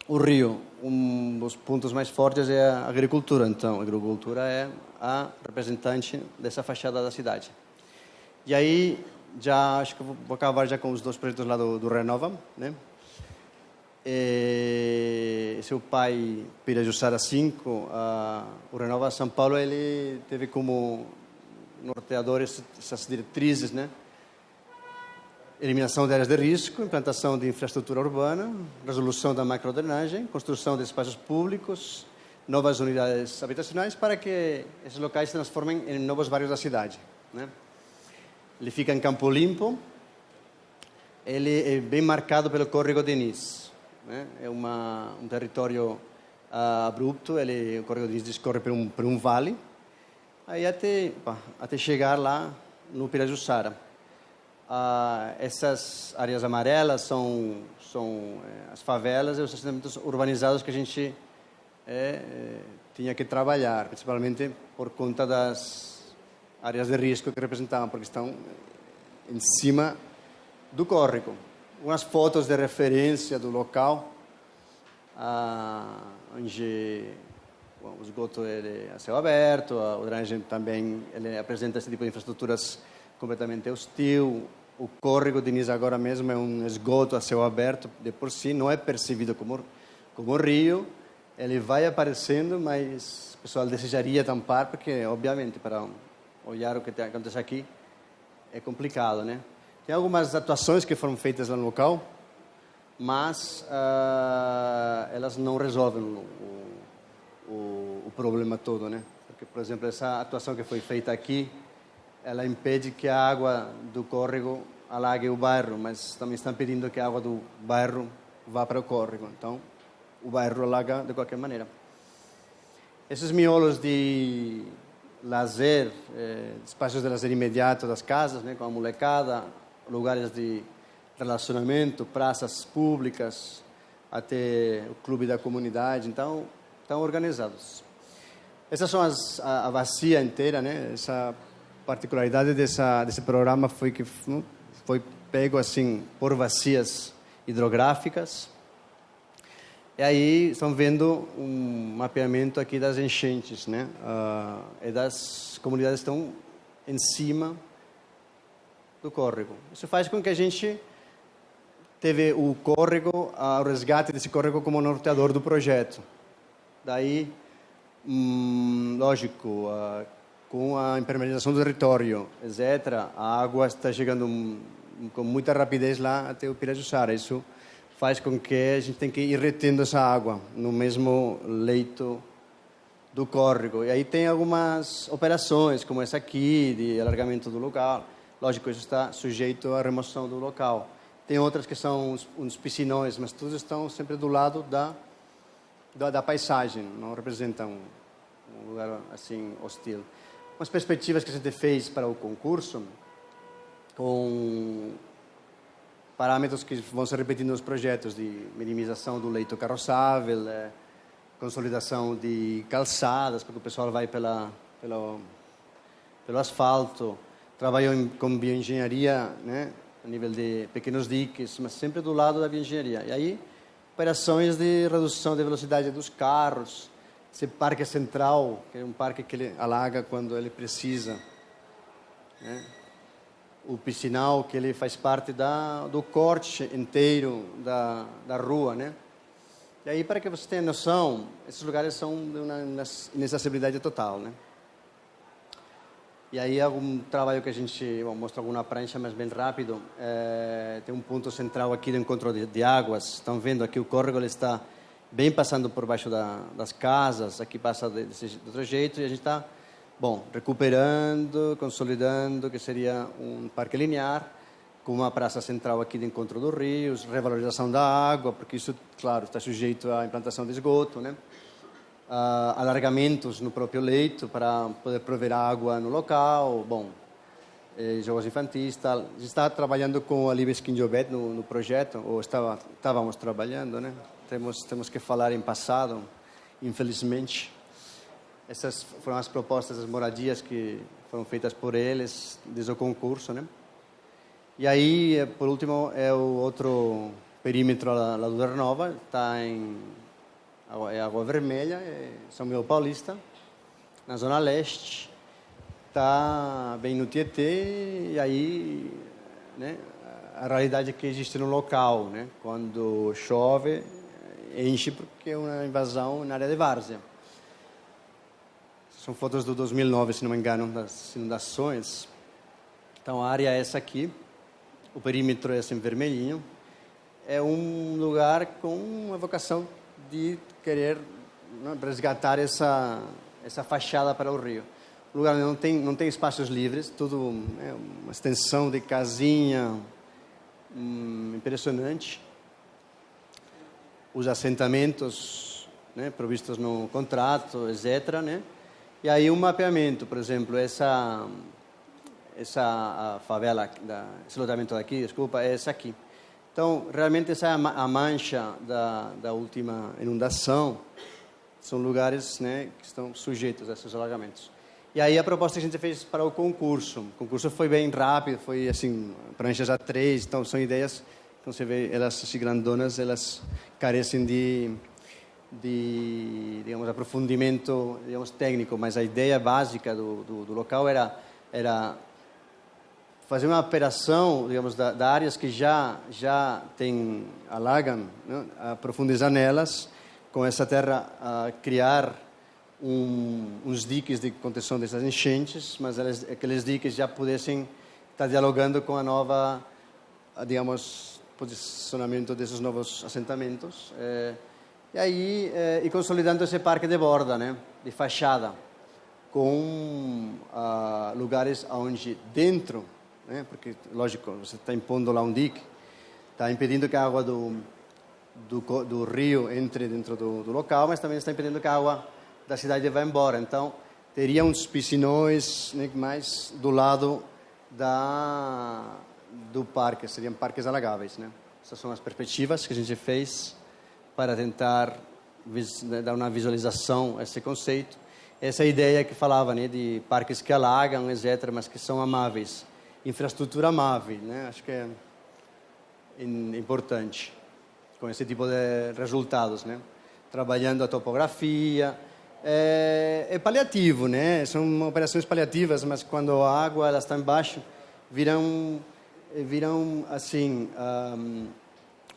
o rio. Um dos pontos mais fortes é a agricultura. Então, a agricultura é a representante dessa fachada da cidade. E aí, já acho que vou acabar já com os dois projetos lá do Renova, né? Seu pai, Pirajussara 5, o Renova São Paulo, ele teve como norteadores essas diretrizes, né? Eliminação de áreas de risco, implantação de infraestrutura urbana, resolução da macrodrenagem, construção de espaços públicos, novas unidades habitacionais para que esses locais se transformem em novos bairros da cidade, né? Ele fica em Campo Limpo, ele é bem marcado pelo Córrego Denis, né? É um território abrupto, o Córrego Denis discorre por um vale, aí até chegar lá no Pirajussara. Essas áreas amarelas são as favelas e os assentamentos urbanizados que a gente tinha que trabalhar, principalmente por conta das áreas de risco que representavam, porque estão em cima do córrego. Umas fotos de referência do local, onde o esgoto é a céu aberto, o drenagem também ele apresenta esse tipo de infraestruturas completamente hostil. O córrego de Niza agora mesmo é um esgoto a céu aberto, de por si, não é percebido como rio. Ele vai aparecendo, mas o pessoal desejaria tampar, porque, obviamente, para olhar o que acontece aqui, é complicado, né? Tem algumas atuações que foram feitas lá no local, mas elas não resolvem o problema todo, né? Porque, por exemplo, essa atuação que foi feita aqui, ela impede que a água do córrego alague o bairro, mas também estão pedindo que a água do bairro vá para o córrego. Então, o bairro alaga de qualquer maneira. Esses miolos de lazer, espaços de lazer imediato das casas, né, com a molecada, lugares de relacionamento, praças públicas, até o clube da comunidade, então, estão organizados. Essas são a bacia inteira, né? Essa particularidade desse programa foi que foi pego assim por bacias hidrográficas. E aí estão vendo um mapeamento aqui das enchentes, né? E das comunidades que estão em cima do córrego. Isso faz com que a gente teve o córrego, o resgate desse córrego como norteador do projeto. Daí, lógico, com a impermeabilização do território, etc., a água está chegando com muita rapidez lá até o Pirajussara. Isso faz com que a gente tenha que ir retendo essa água no mesmo leito do córrego. E aí tem algumas operações, como essa aqui, de alargamento do local. Lógico, isso está sujeito à remoção do local. Tem outras que são uns piscinões, mas todos estão sempre do lado da paisagem, não representam um lugar assim hostil. Umas perspectivas que a gente fez para o concurso, com parâmetros que vão se repetindo nos projetos de minimização do leito carroçável, consolidação de calçadas, porque o pessoal vai pelo asfalto, trabalham com bioengenharia, né, a nível de pequenos diques, mas sempre do lado da bioengenharia. E aí, operações de redução de velocidade dos carros, esse parque central, que é um parque que ele alaga quando ele precisa, né? O piscinal, que ele faz parte do corte inteiro da rua, né? E aí, para que você tenha noção, esses lugares são de uma inacessibilidade total, né? E aí, algum trabalho que a gente mostra alguma prancha, mas bem rápido. Tem um ponto central aqui do encontro de águas. Estão vendo aqui o córrego, ele está bem passando por baixo das casas. Aqui passa de outro jeito e a gente está, recuperando, consolidando, que seria um parque linear, com uma praça central aqui de encontro dos rios, revalorização da água, porque isso, claro, está sujeito à implantação de esgoto, né? Alargamentos no próprio leito para poder prover água no local, jogos infantis, tal. A gente está trabalhando com a Libes Quinjobet no projeto, ou estávamos trabalhando, né? Temos que falar em passado, infelizmente. Essas foram as propostas das moradias que foram feitas por eles desde o concurso, né? E aí, por último, é o outro perímetro lá do Renova, está é Água Vermelha, é São Miguel Paulista, na Zona Leste, está bem no Tietê, e aí, né, a realidade que existe no local, né? Quando chove, enche porque é uma invasão na área de várzea. São fotos do 2009, se não me engano, das inundações. Então, a área é essa aqui, o perímetro é esse em vermelhinho. É um lugar com uma vocação de querer, né, resgatar essa fachada para o rio. O lugar não tem espaços livres, tudo é uma extensão de casinha impressionante. Os assentamentos, né, provistos no contrato, etc., né? E aí um mapeamento, por exemplo, essa favela, esse loteamento daqui, desculpa, é essa aqui. Então, realmente, essa é a mancha da última inundação. São lugares, né, que estão sujeitos a esses alagamentos. E aí a proposta que a gente fez para o concurso. O concurso foi bem rápido, foi assim, pranchas A3, então são ideias, então você vê, elas assim, grandonas, elas carecem de digamos, aprofundamento, digamos, técnico, mas a ideia básica do local era fazer uma operação, digamos, da áreas que já alagam, né? Aprofundizar nelas, com essa terra criar uns diques de contenção dessas enchentes, mas aqueles diques já pudessem estar dialogando com a nova, digamos, posicionamento desses novos assentamentos. E aí, e consolidando esse parque de borda, né, de fachada, com lugares onde dentro, né, porque, lógico, você está impondo lá um dique, está impedindo que a água do rio entre dentro do local, mas também está impedindo que a água da cidade vá embora. Então, teria uns piscinões, né, mais do lado do parque, seriam parques alagáveis, né? Essas são as perspectivas que a gente fez para tentar dar uma visualização a esse conceito. Essa ideia que falava, né, de parques que alagam, etc., mas que são amáveis. Infraestrutura amável, né? Acho que é importante, com esse tipo de resultados, né? Trabalhando a topografia. É paliativo, né? São operações paliativas, mas quando a água ela está embaixo, viram assim,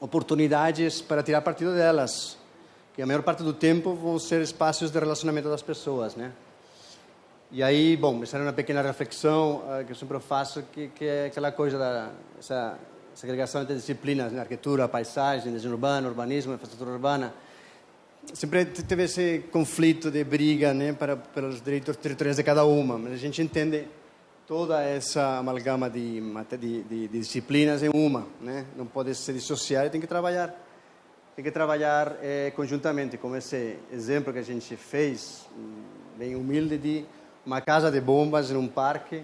oportunidades para tirar partido delas, que a maior parte do tempo vão ser espaços de relacionamento das pessoas, né? E aí, bom, essa era uma pequena reflexão que eu sempre faço, que é aquela coisa essa segregação entre disciplinas, né? Arquitetura, paisagem, desenho urbano, urbanismo, infraestrutura urbana. Sempre teve esse conflito de briga, né, pelos direitos territoriais de cada uma, mas a gente entende toda essa amalgama de disciplinas em uma, né? Não pode se dissociar, tem que trabalhar conjuntamente, como esse exemplo que a gente fez, bem humilde, de uma casa de bombas em um parque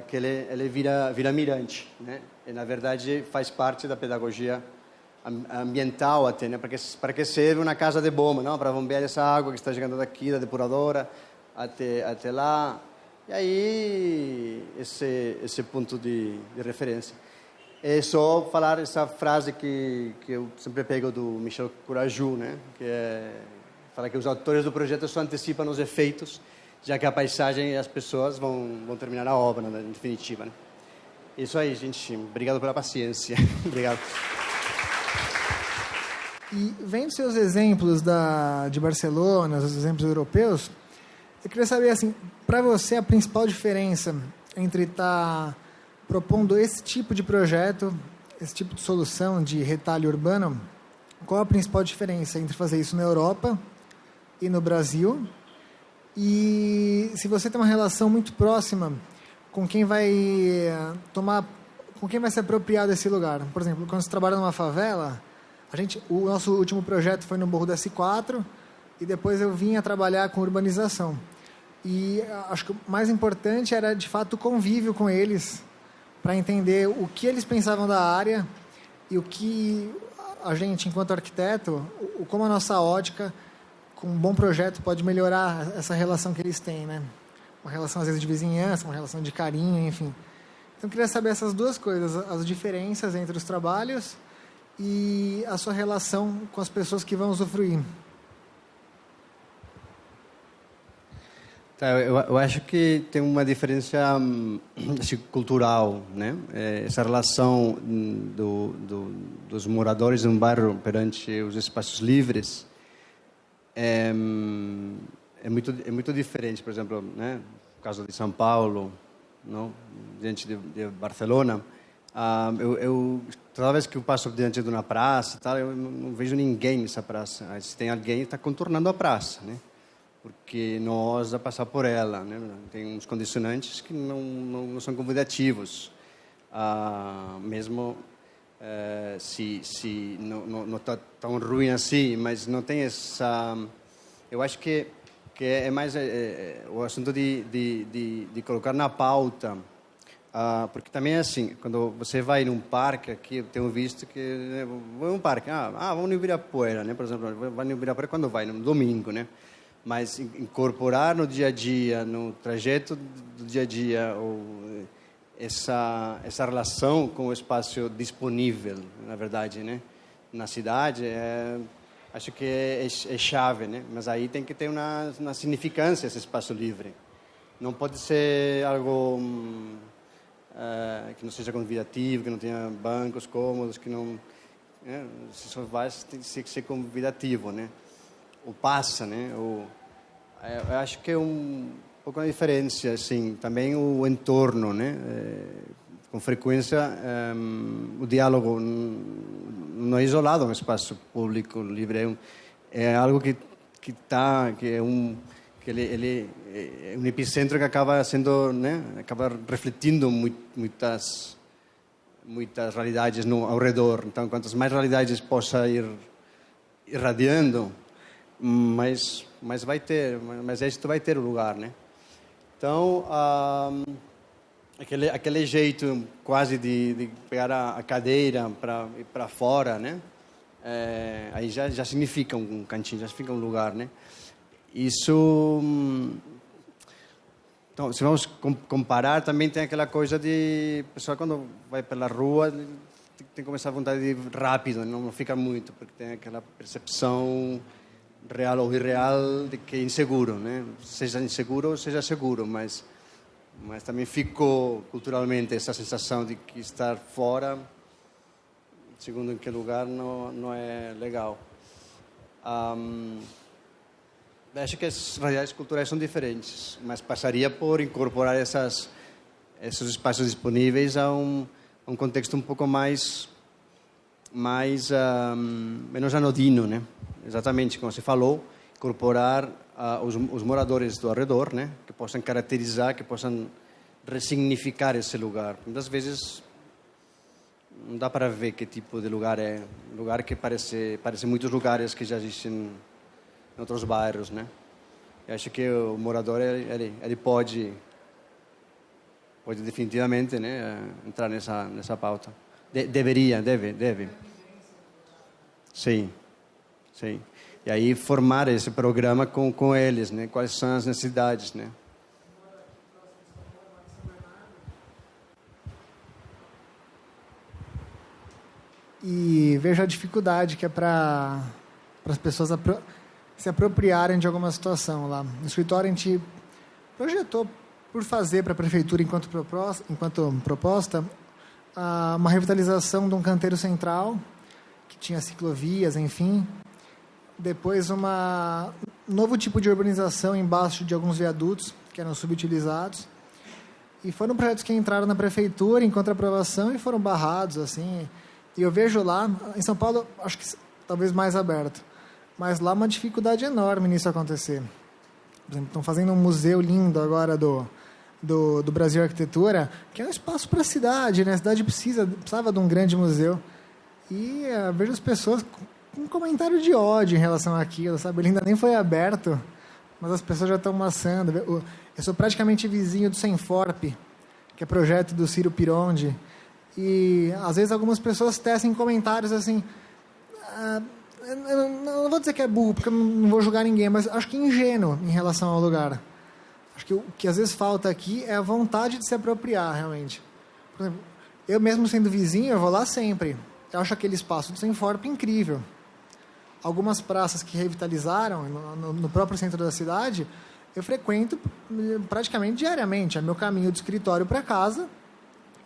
que ele vira mirante, né? E na verdade faz parte da pedagogia ambiental até, né? Para que serve uma casa de bomba, não? Para bombear essa água que está chegando daqui da depuradora até lá. E aí, esse ponto de referência. É só falar essa frase que eu sempre pego do Michel Courajou, né? Fala que os autores do projeto só antecipam os efeitos, já que a paisagem e as pessoas vão terminar a obra, né, em definitiva, né? Isso aí, gente. Obrigado pela paciência. Obrigado. E vendo seus exemplos de Barcelona, os exemplos europeus, eu queria saber, assim, para você a principal diferença entre estar propondo esse tipo de projeto, esse tipo de solução de retalho urbano, qual a principal diferença entre fazer isso na Europa e no Brasil? E se você tem uma relação muito próxima com quem vai se apropriar desse lugar. Por exemplo, quando você trabalha numa favela, o nosso último projeto foi no Morro do S4 e depois eu vim a trabalhar com urbanização. E acho que o mais importante era, de fato, o convívio com eles, para entender o que eles pensavam da área e o que a gente, enquanto arquiteto, como a nossa ótica, com um bom projeto, pode melhorar essa relação que eles têm, né? Uma relação, às vezes, de vizinhança, uma relação de carinho, enfim. Então, eu queria saber essas duas coisas, as diferenças entre os trabalhos e a sua relação com as pessoas que vão usufruir. Tá, eu acho que tem uma diferença assim, cultural, né? Essa relação dos moradores de um bairro perante os espaços livres é muito diferente. Por exemplo, né? No caso de São Paulo, não? Diante de Barcelona, toda vez que eu passo diante de uma praça, tal, eu não vejo ninguém nessa praça. Aí, se tem alguém, está contornando a praça, né? Porque nós a passar por ela, né? Tem uns condicionantes que não são convidativos, mesmo se não está tão ruim assim, mas não tem essa. Eu acho que é mais o assunto de colocar na pauta, porque também é assim, quando você vai num parque aqui, eu tenho visto que vou em um parque, vamos no Ibirapuera, né? Por exemplo, vai no Ibirapuera quando vai, no domingo, né? Mas incorporar no dia a dia, no trajeto do dia a dia, essa relação com o espaço disponível, na verdade, né, na cidade, acho que é chave, né? Mas aí tem que ter uma significância esse espaço livre. Não pode ser algo que não seja convidativo, que não tenha bancos cômodos, que não... se só vai, tem que ser convidativo, né? Ou passa, né? Eu acho que é um pouco a diferença, assim, também o entorno, né? Com frequência, o diálogo não é isolado no espaço público livre, é algo que ele é um epicentro que acaba sendo, né? Acaba refletindo muitas realidades ao redor. Então, quantas mais realidades possa ir irradiando, mais êxito vai ter o lugar, né? Então, aquele jeito quase de pegar a cadeira para ir para fora, né? Aí já significa um cantinho, já significa um lugar, né? Isso... Então, se vamos comparar, também tem aquela coisa de... O pessoal, quando vai pela rua, tem que começar a vontade de ir rápido, não fica muito, porque tem aquela percepção real ou irreal de que é inseguro, né? Seja inseguro ou seja seguro, mas também ficou culturalmente essa sensação de que estar fora, segundo em que lugar, não é legal. Acho que as realidades culturais são diferentes, mas passaria por incorporar esses espaços disponíveis a um contexto um pouco menos anodino, né? Exatamente como você falou, incorporar os moradores do arredor, né? Que possam caracterizar, que possam ressignificar esse lugar. Muitas vezes não dá para ver que tipo de lugar é, um lugar que parece muitos lugares que já existem em outros bairros, né? Eu acho que o morador ele pode definitivamente, né, entrar nessa pauta. Deve. Sim. E aí formar esse programa com eles, né? Quais são as necessidades, né? E vejo a dificuldade que é para as pessoas se apropriarem de alguma situação lá. No escritório, a gente projetou por fazer para a prefeitura, enquanto proposta, uma revitalização de um canteiro central, que tinha ciclovias, enfim. Depois, um novo tipo de urbanização embaixo de alguns viadutos, que eram subutilizados. E foram projetos que entraram na prefeitura enquanto aprovação e foram barrados, assim. E eu vejo lá, em São Paulo, acho que talvez mais aberto, mas lá uma dificuldade enorme nisso acontecer. Por exemplo, estão fazendo um museu lindo agora do Brasil Arquitetura, que é um espaço para a cidade, né? A cidade precisava de um grande museu. E vejo as pessoas com um comentário de ódio em relação àquilo, sabe? Ele ainda nem foi aberto, mas as pessoas já estão maçando. Eu sou praticamente vizinho do Senforp, que é projeto do Ciro Pirondi, e às vezes algumas pessoas tecem comentários assim... Eu não vou dizer que é burro, porque eu não vou julgar ninguém, mas acho que ingênuo em relação ao lugar. Acho que o que às vezes falta aqui é a vontade de se apropriar, realmente. Por exemplo, eu mesmo sendo vizinho, eu vou lá sempre. Eu acho aquele espaço do Senforp incrível. Algumas praças que revitalizaram no próprio centro da cidade, eu frequento praticamente diariamente. É meu caminho do escritório para casa,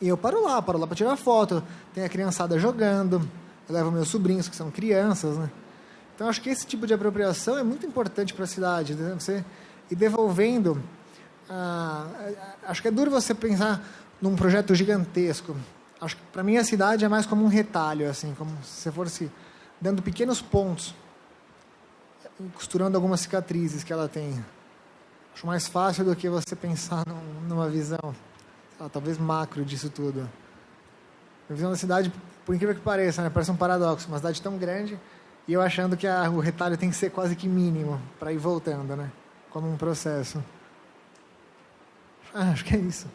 e eu paro lá para tirar foto. Tem a criançada jogando... Eu levo meus sobrinhos, que são crianças, né? Então, acho que esse tipo de apropriação é muito importante para a cidade, né? Você ir devolvendo... acho que é duro você pensar num projeto gigantesco. Acho que, para mim, a cidade é mais como um retalho, assim, como se você fosse dando pequenos pontos, costurando algumas cicatrizes que ela tem. Acho mais fácil do que você pensar numa visão, talvez macro disso tudo. A visão da cidade... Por incrível que pareça, né? Parece um paradoxo, uma cidade tão grande e eu achando que o retalho tem que ser quase que mínimo para ir voltando, né? Como um processo. Acho que é isso.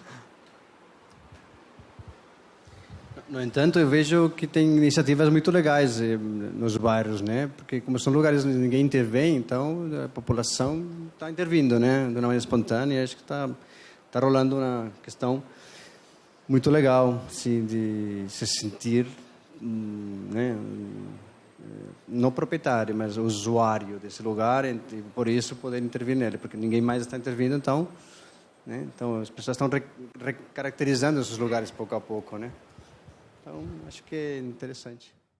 No entanto, eu vejo que tem iniciativas muito legais nos bairros, né? Porque como são lugares onde ninguém intervém, então a população está intervindo, né? De uma maneira espontânea. Acho que está rolando uma questão muito legal, assim, de se sentir, né, não proprietário, mas usuário desse lugar, e por isso poder intervir nele, porque ninguém mais está intervindo, então, né? Então as pessoas estão recaracterizando esses lugares pouco a pouco, né? Então acho que é interessante.